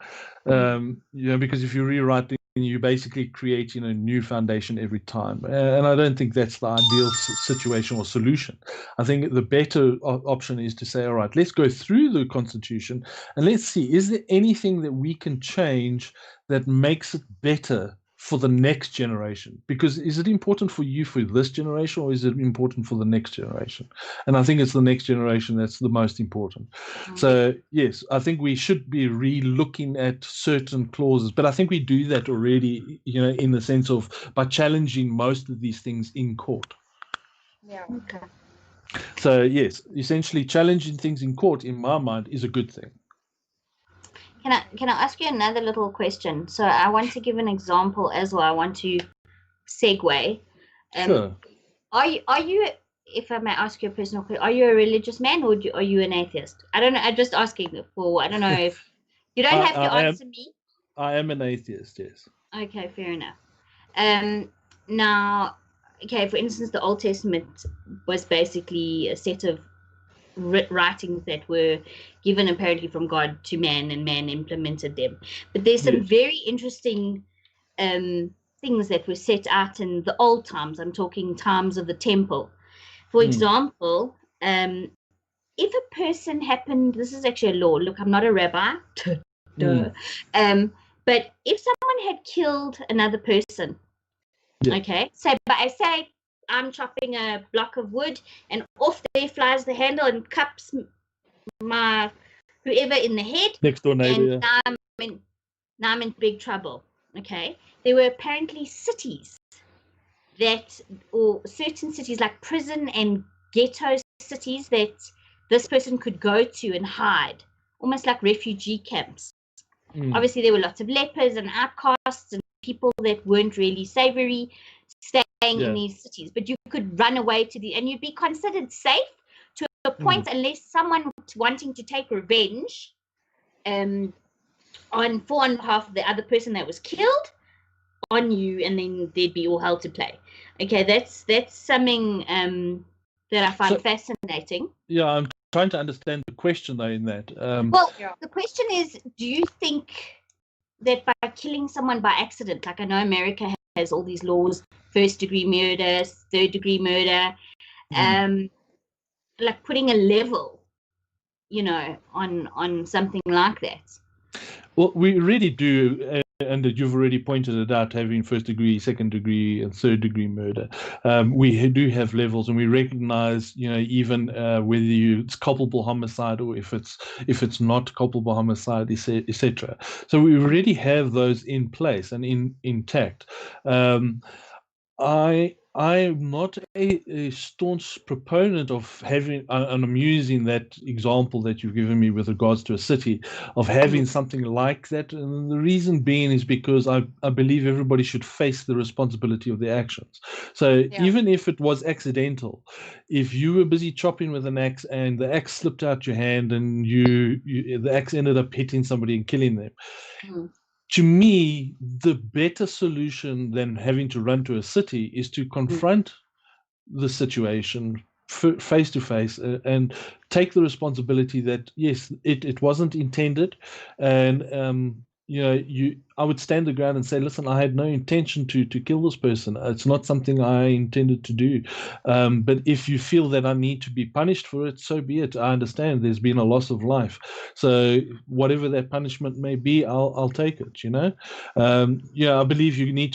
Because if you rewrite them, you basically create a new foundation every time, and I don't think that's the ideal situation or solution. I think the better option is to say, all right, let's go through the Constitution and let's see, is there anything that we can change that makes it better for the next generation? Because is it important for you for this generation, or is it important for the next generation? And I think it's the next generation that's the most important. So yes, I think we should be re-looking at certain clauses, but I think we do that already, in the sense of by challenging most of these things in court. Yeah. Okay. So yes, essentially challenging things in court, in my mind, is a good thing. Can I ask you another little question? So I want to give an example as well. I want to segue. Sure. Are you, if I may ask you a personal question, are you a religious man, or are you an atheist? I don't know. I'm just asking for. I don't know if you don't have to answer me. I am an atheist. Yes. Okay, fair enough. Now, okay, for instance, the Old Testament was basically a set of writings that were given apparently from God to man, and man implemented them. But there's some very interesting things that were set out in the old times. I'm talking times of the temple. For example, if a person happened, this is actually a law. Look, I'm not a rabbi. But if someone had killed another person, okay, so but I say I'm chopping a block of wood and off there flies the handle and cups my whoever in the head. Next door neighbor. And now I'm in big trouble. Okay, there were apparently cities that, or certain cities like prison and ghetto cities, that this person could go to and hide, almost like refugee camps. Obviously, there were lots of lepers and outcasts and people that weren't really savory staying in these cities, but you could run away to and you'd be considered safe to a point, unless someone wanting to take revenge on behalf of the other person that was killed on you, and then there'd be all hell to play. Okay, that's something that I find fascinating. Yeah, I'm trying to understand the question though in that. The question is, do you think that by killing someone by accident, like I know America has all these laws, 1st-degree murder, 3rd-degree murder, like putting a level, on something like that? Well, we really do, and that you've already pointed it out, having 1st-degree, 2nd-degree, and 3rd-degree murder. We do have levels, and we recognize, even whether it's culpable homicide or if it's not culpable homicide, etc. So we already have those in place and intact. I'm not a staunch proponent of having, and I'm using that example that you've given me with regards to a city, of having something like that. And the reason being is because I believe everybody should face the responsibility of their actions. So even if it was accidental, if you were busy chopping with an axe and the axe slipped out your hand and the axe ended up hitting somebody and killing them, to me, the better solution than having to run to a city is to confront the situation face to face and take the responsibility that, yes, it wasn't intended. And, I would stand the ground and say, listen, I had no intention to kill this person. It's not something I intended to do. But if you feel that I need to be punished for it, so be it. I understand there's been a loss of life. So whatever that punishment may be, I'll take it, I believe you need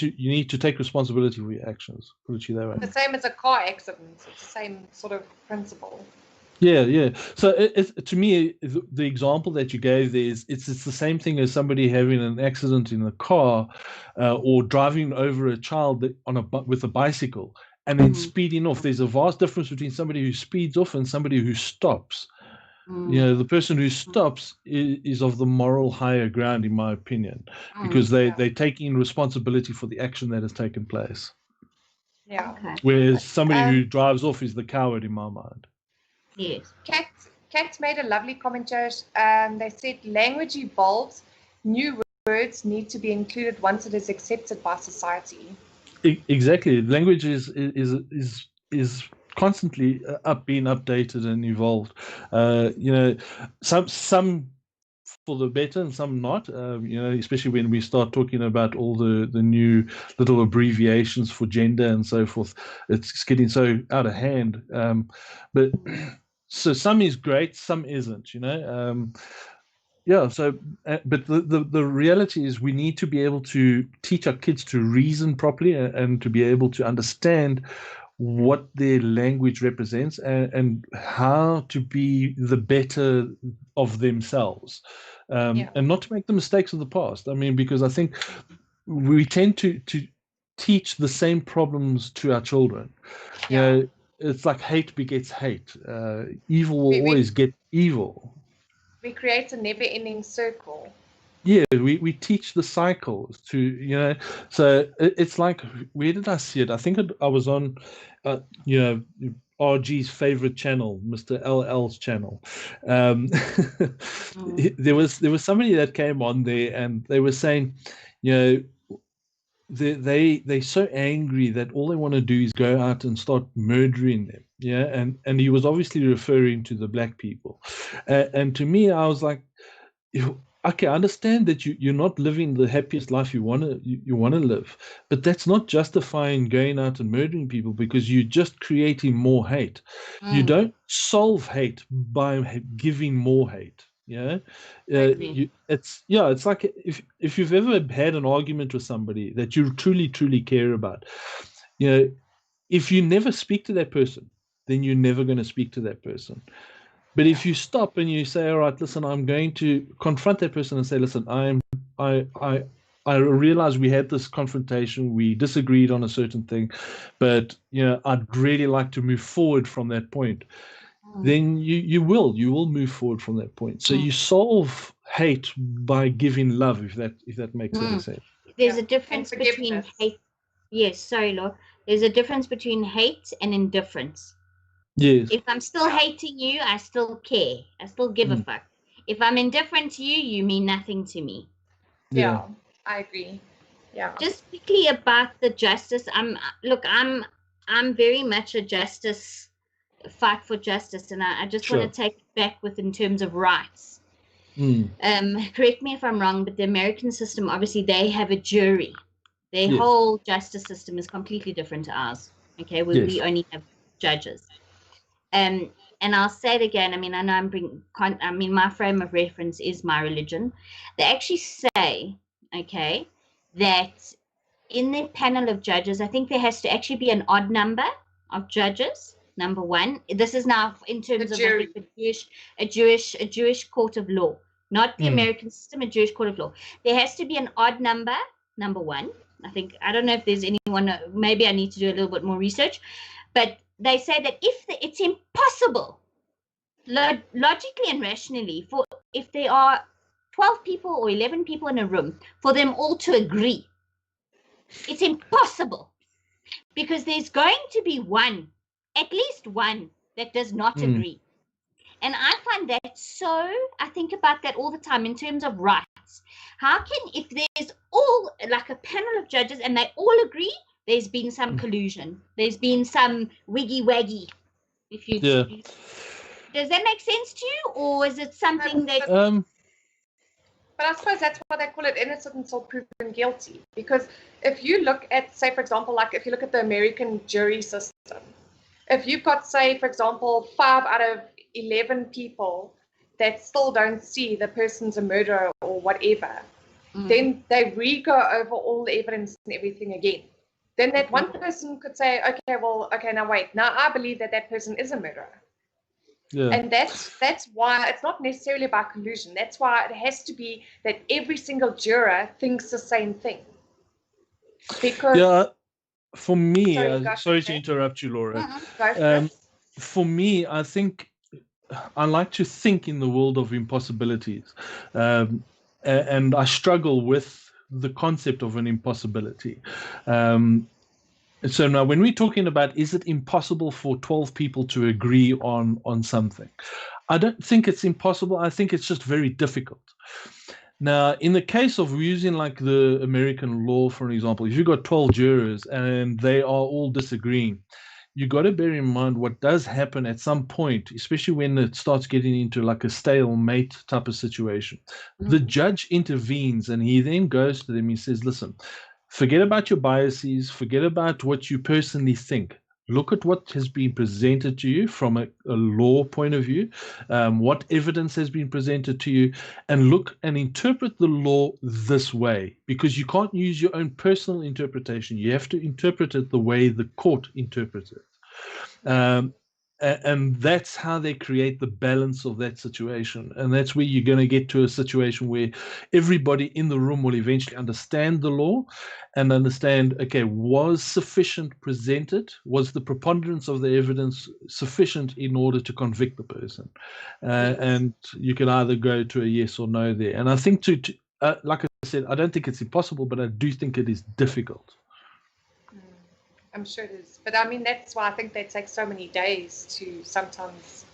to take responsibility for your actions. Put it that way. The same as a car accident. It's the same sort of principle. Yeah. So to me, the example that you gave there is it's the same thing as somebody having an accident in a car or driving over a child with a bicycle and then speeding off. There's a vast difference between somebody who speeds off and somebody who stops. The person who stops is of the moral higher ground, in my opinion, because they're taking responsibility for the action that has taken place. Yeah. Okay. Whereas somebody who drives off is the coward, in my mind. Yes. Kat made a lovely comment, Josh. They said language evolves. New words need to be included once it is accepted by society. Exactly. Language is constantly being updated and evolved. Some for the better and some not. Especially when we start talking about all the new little abbreviations for gender and so forth. It's getting so out of hand. But so some is great, some isn't. So, but the reality is we need to be able to teach our kids to reason properly and to be able to understand what their language represents and how to be the better of themselves, and not to make the mistakes of the past. I mean, because I think we tend to teach the same problems to our children. It's like hate begets hate. Evil will always get evil. We create a never-ending circle. Yeah, we teach the cycles to, so it's like, where did I see it? I think I was on, RG's favorite channel, Mr. LL's channel. There was somebody that came on there and they were saying, they're so angry that all they want to do is go out and start murdering them. Yeah, and he was obviously referring to the black people, and to me, I was like, okay, I understand that you're not living the happiest life you want to live, but that's not justifying going out and murdering people, because you're just creating more hate. You don't solve hate by giving more hate. Yeah, it's like if you've ever had an argument with somebody that you truly care about, if you never speak to that person, then you're never going to speak to that person. But if you stop and you say, all right, listen, I'm going to confront that person and say, listen, I realize we had this confrontation, we disagreed on a certain thing, but I'd really like to move forward from that point. Then you will move forward from that point. So you solve hate by giving love, if that makes any sense. There's a difference between hate. Yes, sorry, Laura. There's a difference between hate and indifference. Yes. If I'm still hating you, I still care. I still give a fuck. If I'm indifferent to you, you mean nothing to me. Yeah, I agree. Yeah. Just quickly about the justice. I'm very much a fight for justice, and I just want to take it back in terms of rights. Correct me if I'm wrong, but the American system, obviously, they have a jury. Their whole justice system is completely different to ours. Okay, we only have judges. And I'll say it again. I mean, I know my frame of reference is my religion. They actually say, okay, that in the panel of judges, I think there has to actually be an odd number of judges. Number one, this is now in terms of a Jewish court of law, not the American system, a Jewish court of law. There has to be an odd number. Number one, I don't know if there's anyone. Maybe I need to do a little bit more research, but they say that it's impossible, logically and rationally, if there are 12 people or 11 people in a room, for them all to agree. It's impossible, because there's going to be at least one, that does not agree. And I find that I think about that all the time in terms of rights. How can, if there's all like a panel of judges and they all agree, there's been some collusion. There's been some wiggy-waggy. Does that make sense to you, or is it something that? But I suppose that's why they call it innocent until proven guilty. Because if you look at, say, for example, like if you look at the American jury system, if you've got, say, for example, 5 out of 11 people that still don't see the person's a murderer or whatever, then they re-go over all the evidence and everything again. Then that one person could say, okay, now wait, now I believe that person is a murderer. Yeah. And that's why it's not necessarily about collusion. That's why it has to be that every single juror thinks the same thing. Because for me, sorry to interrupt you, Laura. For me, I think I like to think in the world of impossibilities, and I struggle with the concept of an impossibility. So now, when we're talking about, is it impossible for 12 people to agree on something? I don't think it's impossible. I think it's just very difficult. Now, in the case of using like the American law, for example, if you've got 12 jurors and they are all disagreeing, you got to bear in mind what does happen at some point, especially when it starts getting into like a stalemate type of situation. The judge intervenes and he then goes to them. He says, listen, forget about your biases, forget about what you personally think. Look at what has been presented to you from a law point of view, what evidence has been presented to you, and look and interpret the law this way, because you can't use your own personal interpretation. You have to interpret it the way the court interprets it. And that's how they create the balance of that situation. And that's where you're going to get to a situation where everybody in the room will eventually understand the law and understand, okay, was sufficient presented? Was the preponderance of the evidence sufficient in order to convict the person? And you can either go to a yes or no there. And I think like I said, I don't think it's impossible, but I do think it is difficult. I'm sure it is. But I mean, that's why I think they take so many days to sometimes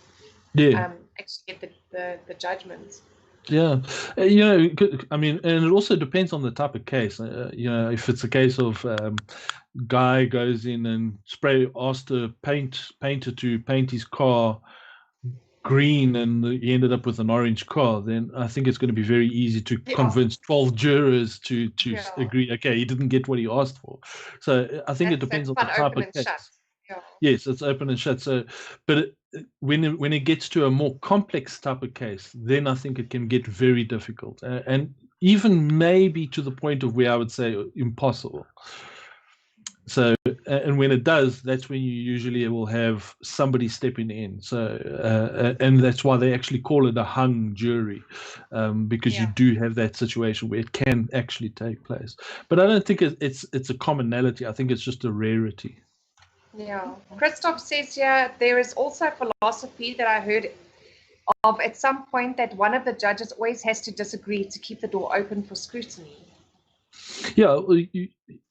actually get the judgments. Yeah, I mean, and it also depends on the type of case. If it's a case of guy goes in and asked a painter to paint his car green, and he ended up with an orange car, then I think it's going to be very easy to convince 12 jurors to agree. Okay, he didn't get what he asked for. So I think it depends on the type of case. Yeah. Yes, it's open and shut. So, but when it gets to a more complex type of case, then I think it can get very difficult, and even maybe to the point of where I would say impossible. So, and when it does, that's when you usually will have somebody stepping in. So, and that's why they actually call it a hung jury, because you do have that situation where it can actually take place. But I don't think it's a commonality. I think it's just a rarity. Yeah. Christoph says here, there is also a philosophy that I heard of at some point that one of the judges always has to disagree to keep the door open for scrutiny. Yeah,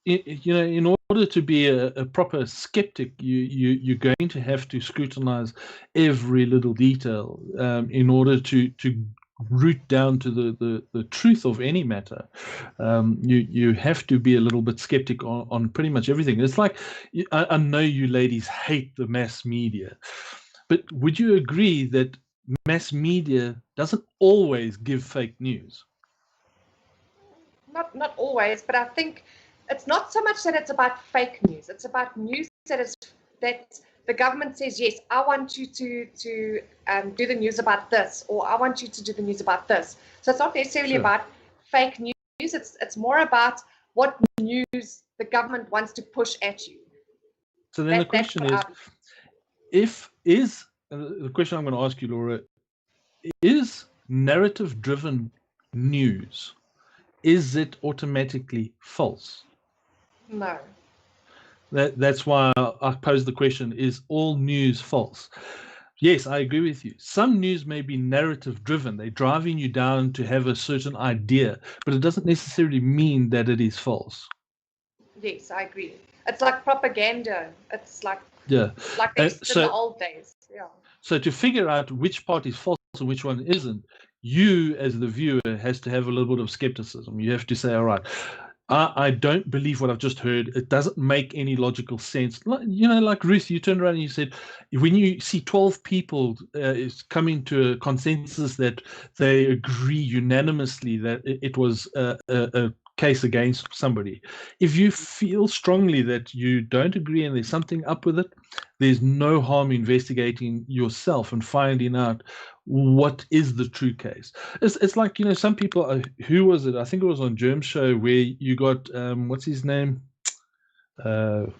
in order to be a proper skeptic, you're going to have to scrutinize every little detail in order to root down to the truth of any matter. You have to be a little bit skeptic on pretty much everything. It's like, I know you ladies hate the mass media, but would you agree that mass media doesn't always give fake news? Not always, but I think it's not so much that it's about fake news. It's about news that the government says, yes, I want you to do the news about this, or I want you to do the news about this. So it's not necessarily about fake news. It's more about what news the government wants to push at you. So then the question is, the question I'm going to ask you, Laura, is narrative-driven news, is it automatically false? No. That's why I pose the question, is all news false? Yes, I agree with you. Some news may be narrative-driven. They're driving you down to have a certain idea, but it doesn't necessarily mean that it is false. Yes, I agree. It's like propaganda. It's like they used in the old days. Yeah. So to figure out which part is false and which one isn't, you as the viewer has to have a little bit of skepticism. You have to say, all right, I don't believe what I've just heard. It doesn't make any logical sense. Like Ruth, you turned around and you said, when you see 12 people is coming to a consensus that they agree unanimously that it was a case against somebody. If you feel strongly that you don't agree and there's something up with it, there's no harm investigating yourself and finding out what is the true case. It's like, some people, who was it? I think it was on Germ Show where you got, what's his name? The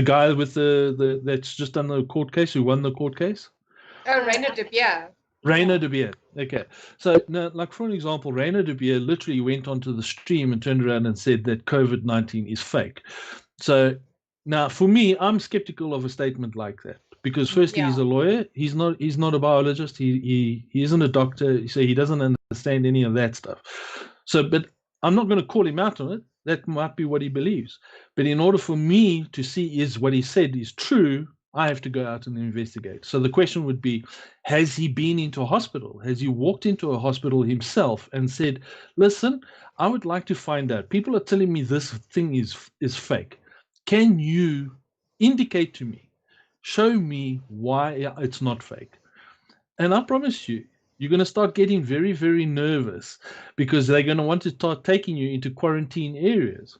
guy with that's just done the court case, who won the court case? Oh, Reiner de Beer. Reiner de Beer. Okay. So, now, like for an example, Reiner de Beer literally went onto the stream and turned around and said that COVID-19 is fake. So now, for me, I'm skeptical of a statement like that because, firstly, he's a lawyer. He's not a biologist. He isn't a doctor. So he doesn't understand any of that stuff. So, but I'm not going to call him out on it. That might be what he believes. But in order for me to see is what he said is true, I have to go out and investigate. So the question would be, has he been into a hospital? Has he walked into a hospital himself and said, listen, I would like to find out. People are telling me this thing is fake. Can you indicate to me, show me why it's not fake? And I promise you, you're going to start getting very, very nervous because they're going to want to start taking you into quarantine areas.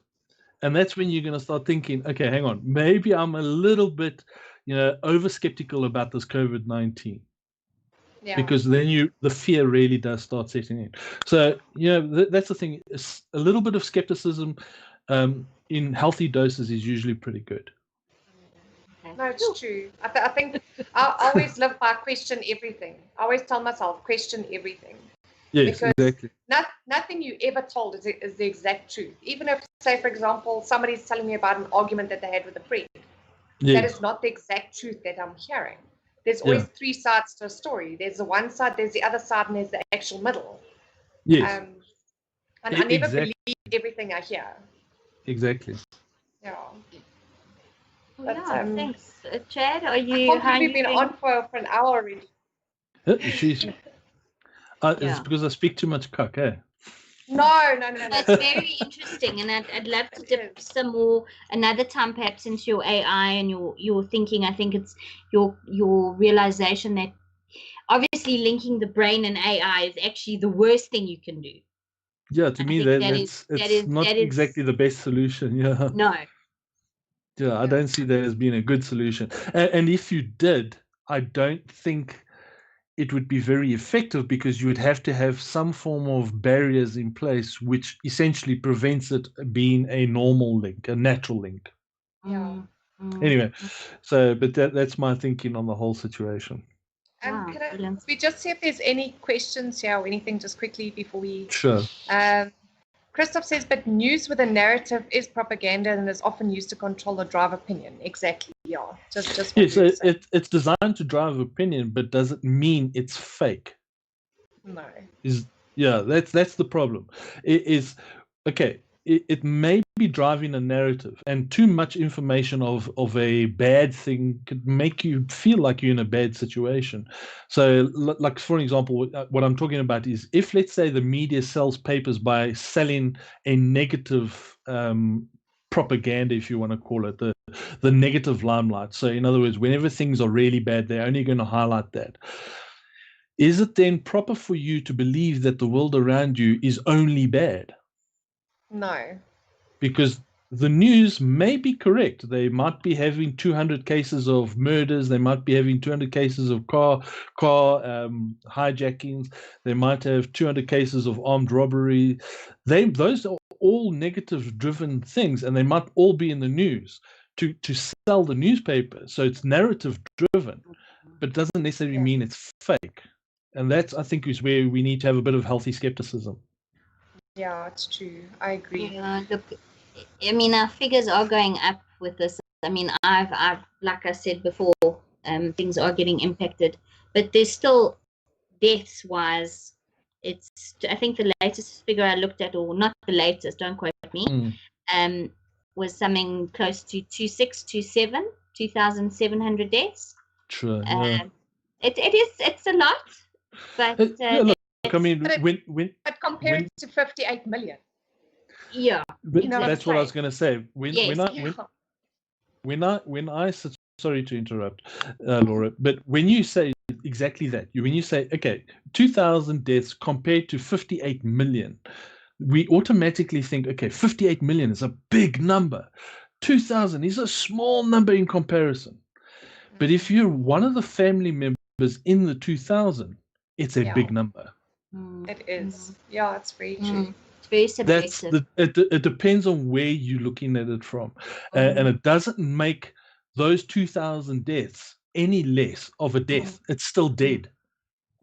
And that's when you're going to start thinking, okay, hang on, maybe I'm a little bit, over skeptical about this COVID-19. Yeah. Because then the fear really does start setting in. So, that's the thing. A little bit of skepticism in healthy doses is usually pretty good. No, it's true. I think I always live by question everything. I always tell myself, question everything. Yes, because exactly. Nothing you ever told is the exact truth. Even if, say, for example, somebody's telling me about an argument that they had with a friend, that is not the exact truth that I'm hearing. There's always three sides to a story. There's the one side, there's the other side, and there's the actual middle. Yes. And I never believe everything I hear. Exactly. Yeah. But, thanks. Chad, are you... I can't believe we've been on for an hour already. It's Yeah. because I speak too much cuck, eh? No. It's very interesting, and I'd love to dip some more another time perhaps into your AI and your thinking. I think it's your realization that obviously linking the brain and AI is actually the worst thing you can do. Yeah, to me it's not exactly the best solution. Yeah. No. Yeah, I don't see that as being a good solution. And if you did, I don't think it would be very effective, because you would have to have some form of barriers in place which essentially prevents it being a normal link, a natural link. Yeah. Anyway, so but that's my thinking on the whole situation. Wow, Can we just see if there's any questions here or anything just quickly before we... Sure. Christoph says, but news with a narrative is propaganda and is often used to control or drive opinion. Exactly, yeah. Just Yes, it's designed to drive opinion, but does it mean it's fake? No. That's the problem. It may be driving a narrative, and too much information of a bad thing could make you feel like you're in a bad situation. So, like for example, what I'm talking about is, if, let's say, the media sells papers by selling a negative propaganda, if you want to call it, the negative limelight. So in other words, whenever things are really bad, they're only going to highlight that. Is it then proper for you to believe that the world around you is only bad? No. Because the news may be correct. They might be having 200 cases of murders. They might be having 200 cases of car hijackings. They might have 200 cases of armed robbery. Those are all negative-driven things, and they might all be in the news to sell the newspaper. So it's narrative-driven, but it doesn't necessarily mean it's fake. And that's, I think, is where we need to have a bit of healthy skepticism. Yeah, it's true. I agree. Yeah, look, I mean, our figures are going up with this. I mean, I've like I said before, things are getting impacted, but there's still deaths-wise. I think the latest figure I looked at, or not the latest, don't quote me, was something close to 2,700 deaths. True. It's a lot, but look, I mean, but compared to 58 million. Yeah, but that's what I was going to say. When I sorry to interrupt, Laura, but when you say exactly that, when you say, okay, 2,000 deaths compared to 58 million, we automatically think, okay, 58 million is a big number. 2,000 is a small number in comparison. But if you're one of the family members in the 2,000, it's a big number. It is. Yeah, it's very true. It's very subjective. It depends on where you're looking at it from. And it doesn't make those 2,000 deaths any less of a death. It's still dead.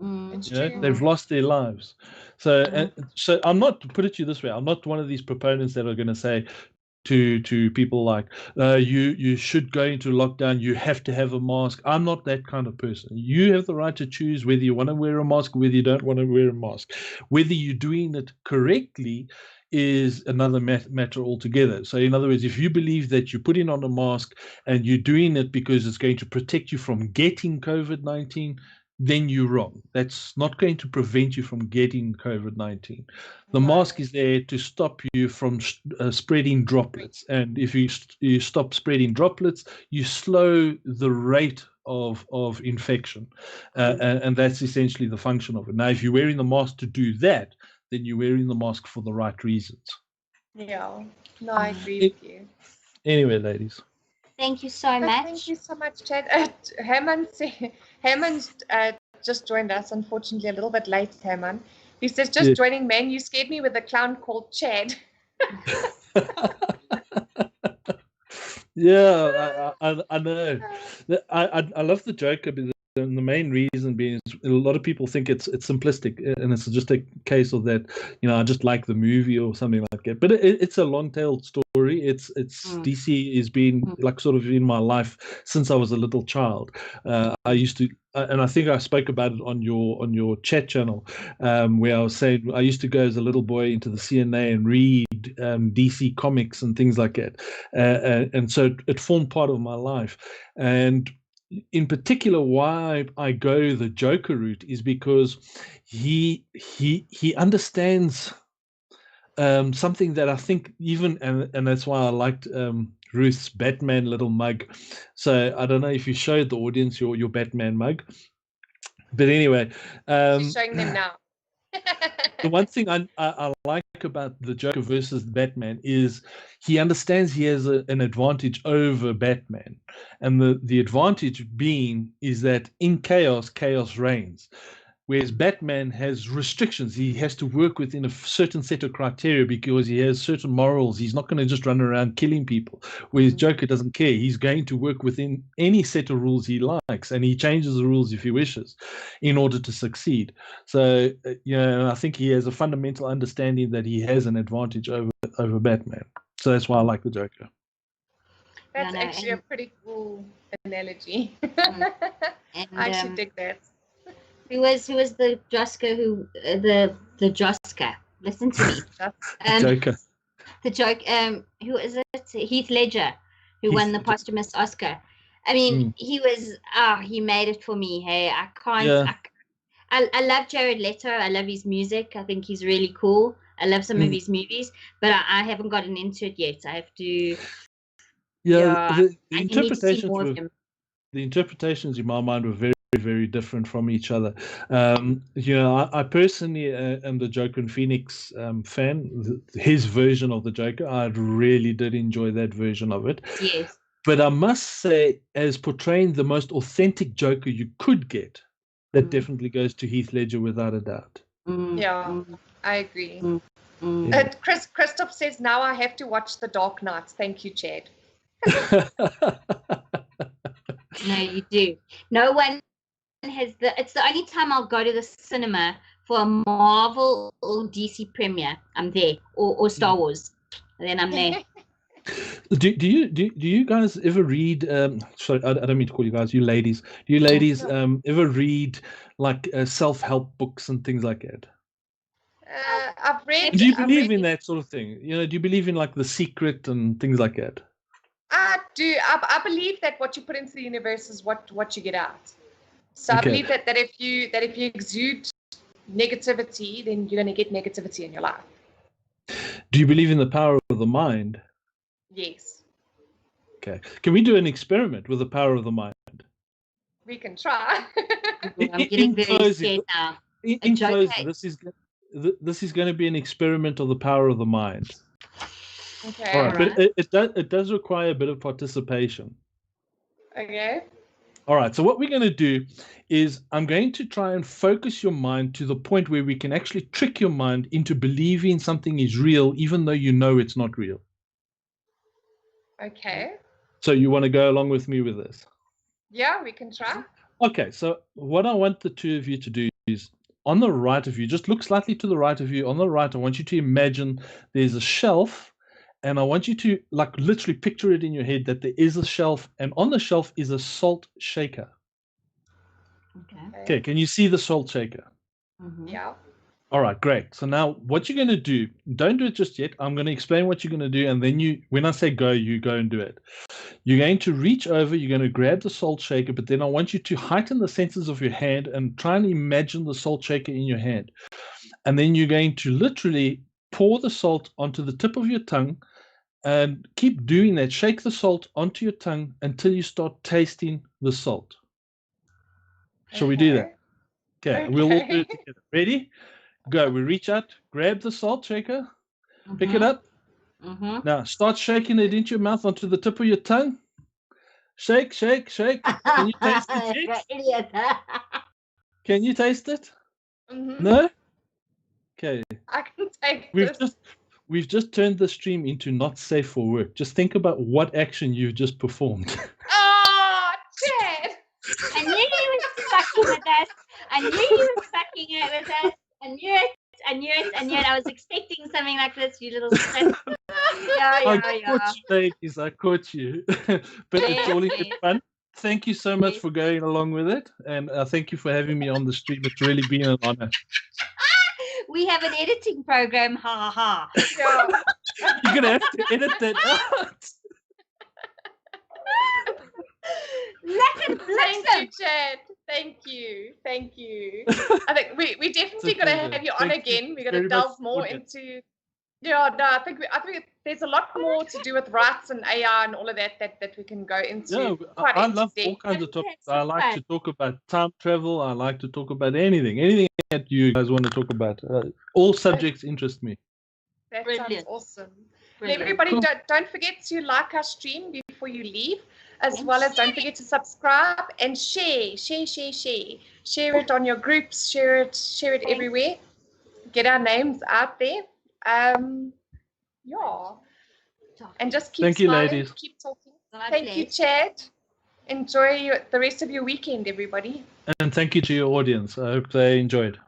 It's true. They've lost their lives. So I'm not, to put it to you this way, I'm not one of these proponents that are going to say to people like, you should go into lockdown, you have to have a mask. I'm not that kind of person. You have the right to choose whether you want to wear a mask or whether you don't want to wear a mask. Whether you're doing it correctly is another matter altogether. So in other words, if you believe that you're putting on a mask and you're doing it because it's going to protect you from getting COVID-19, then you're wrong. That's not going to prevent you from getting COVID-19. The mask is there to stop you from spreading droplets. And if you stop spreading droplets, you slow the rate of infection. And that's essentially the function of it. Now, if you're wearing the mask to do that, then you're wearing the mask for the right reasons. Yeah, no, I agree with you. Anyway, ladies. Thank you so much. Thank you so much, Chad. Hammond just joined us, unfortunately, a little bit late, Hammond. He says, just joining, man, you scared me with a clown called Chad. Yeah, I know. I love the joke a bit. And the main reason being is a lot of people think it's simplistic, and it's just a case of that, I just like the movie or something like that. But it's a long-tailed story. It's DC has been like sort of in my life since I was a little child. I used to, and I think I spoke about it on your chat channel, where I was saying I used to go as a little boy into the CNA and read DC comics and things like that, and so it formed part of my life. And in particular, why I go the Joker route is because he understands something that I think and that's why I liked Ruth's Batman little mug. So I don't know if you showed the audience your Batman mug, but anyway, She's showing them now. the one thing I like about the Joker versus Batman is he understands he has an advantage over Batman, and the advantage being is that in chaos reigns. Whereas Batman has restrictions. He has to work within a certain set of criteria because he has certain morals. He's not going to just run around killing people. Whereas Joker doesn't care. He's going to work within any set of rules he likes, and he changes the rules if he wishes in order to succeed. So, I think he has a fundamental understanding that he has an advantage over Batman. So that's why I like the Joker. That's actually a pretty cool analogy. I should dig that. Who was the Josker the Josker? Listen to me. Joker. The joke. Who is it? Heath Ledger, who won the posthumous Oscar. I mean, he made it for me. Hey, I can't. Yeah. I love Jared Leto. I love his music. I think he's really cool. I love some of his movies, but I haven't gotten into it yet. I have to. The I need to see interpretations more of him. The interpretations in my mind were very, very different from each other. I personally am the Joker and Phoenix fan. His version of the Joker, I really did enjoy that version of it. Yes. But I must say, as portraying the most authentic Joker you could get, that definitely goes to Heath Ledger without a doubt. Yeah, I agree. Yeah. Christoph says, now I have to watch The Dark Knight. Thank you, Chad. No, you do. No one has it's the only time I'll go to the cinema for a Marvel or DC premiere. I'm there, or Star Wars. And then I'm there. Do you guys ever read? Sorry, I don't mean to call you guys. You ladies. Do you ladies ever read like self-help books and things like that? I've read. Do you believe in that sort of thing? Do you believe in like The Secret and things like that? I do. I believe that what you put into the universe is what you get out. So I believe that if you exude negativity, then you're going to get negativity in your life. Do you believe in the power of the mind? Yes. Okay. Can we do an experiment with the power of the mind? We can try. I'm getting very scared now. In closing, this is going to be an experiment of the power of the mind. Okay. All right. But it does require a bit of participation. Okay. All right. So what we're going to do is I'm going to try and focus your mind to the point where we can actually trick your mind into believing something is real, even though you know it's not real. Okay. So you want to go along with me with this? Yeah, we can try. Okay. So what I want the two of you to do is on the right of you, just look slightly to the right of you. On the right, I want you to imagine there's a shelf. And I want you to like literally picture it in your head that there is a shelf, and on the shelf is a salt shaker. Okay. Can you see the salt shaker? Yeah. All right, great. So now what you're going to do, don't do it just yet. I'm going to explain what you're going to do. And then when I say go, you go and do it. You're going to reach over, you're going to grab the salt shaker, but then I want you to heighten the senses of your hand and try and imagine the salt shaker in your hand. And then you're going to literally pour the salt onto the tip of your tongue and keep doing that. Shake the salt onto your tongue until you start tasting the salt. Shall we do that? Okay. We'll all do it together. Ready? Go. We reach out, grab the salt shaker, pick it up. Now start shaking it into your mouth onto the tip of your tongue. Shake, shake, shake. Can you taste it? Can you taste it? No? Okay. I can take this. We've just turned the stream into not safe for work. Just think about what action you've just performed. Oh, Chad! I knew you were fucking with us. I knew you were fucking it with us. I knew it. I was expecting something like this, you little shit. I caught you, ladies. I caught you. But it's all in good fun. Thank you so much for going along with it. And thank you for having me on the stream. It's really been an honor. We have an editing program, ha ha. Yeah. You're gonna have to edit that out. Lekker Thank bliksem. you, Chad. Thank you. Thank you. I think we definitely got to have you on Thank you again. We're going very to much delve more for it. into. Yeah, no, I think there's a lot more to do with rights and AI and all of that we can go into. Yeah, quite I into love depth. all kinds of Okay, topics. so I like fun. to talk about time travel. I like to talk about anything that you guys want to talk about. All subjects interest me. That sounds Brilliant. awesome. And Brilliant. everybody, Cool. don't forget to like our stream before you leave, as well as don't forget to subscribe and share it on your groups, share it everywhere. Get our names out there. Yeah, and just keep Thank you, smiling, ladies. keep talking. God Thank you, bless. Chad. Enjoy the rest of your weekend, everybody. And thank you to your audience. I hope they enjoyed.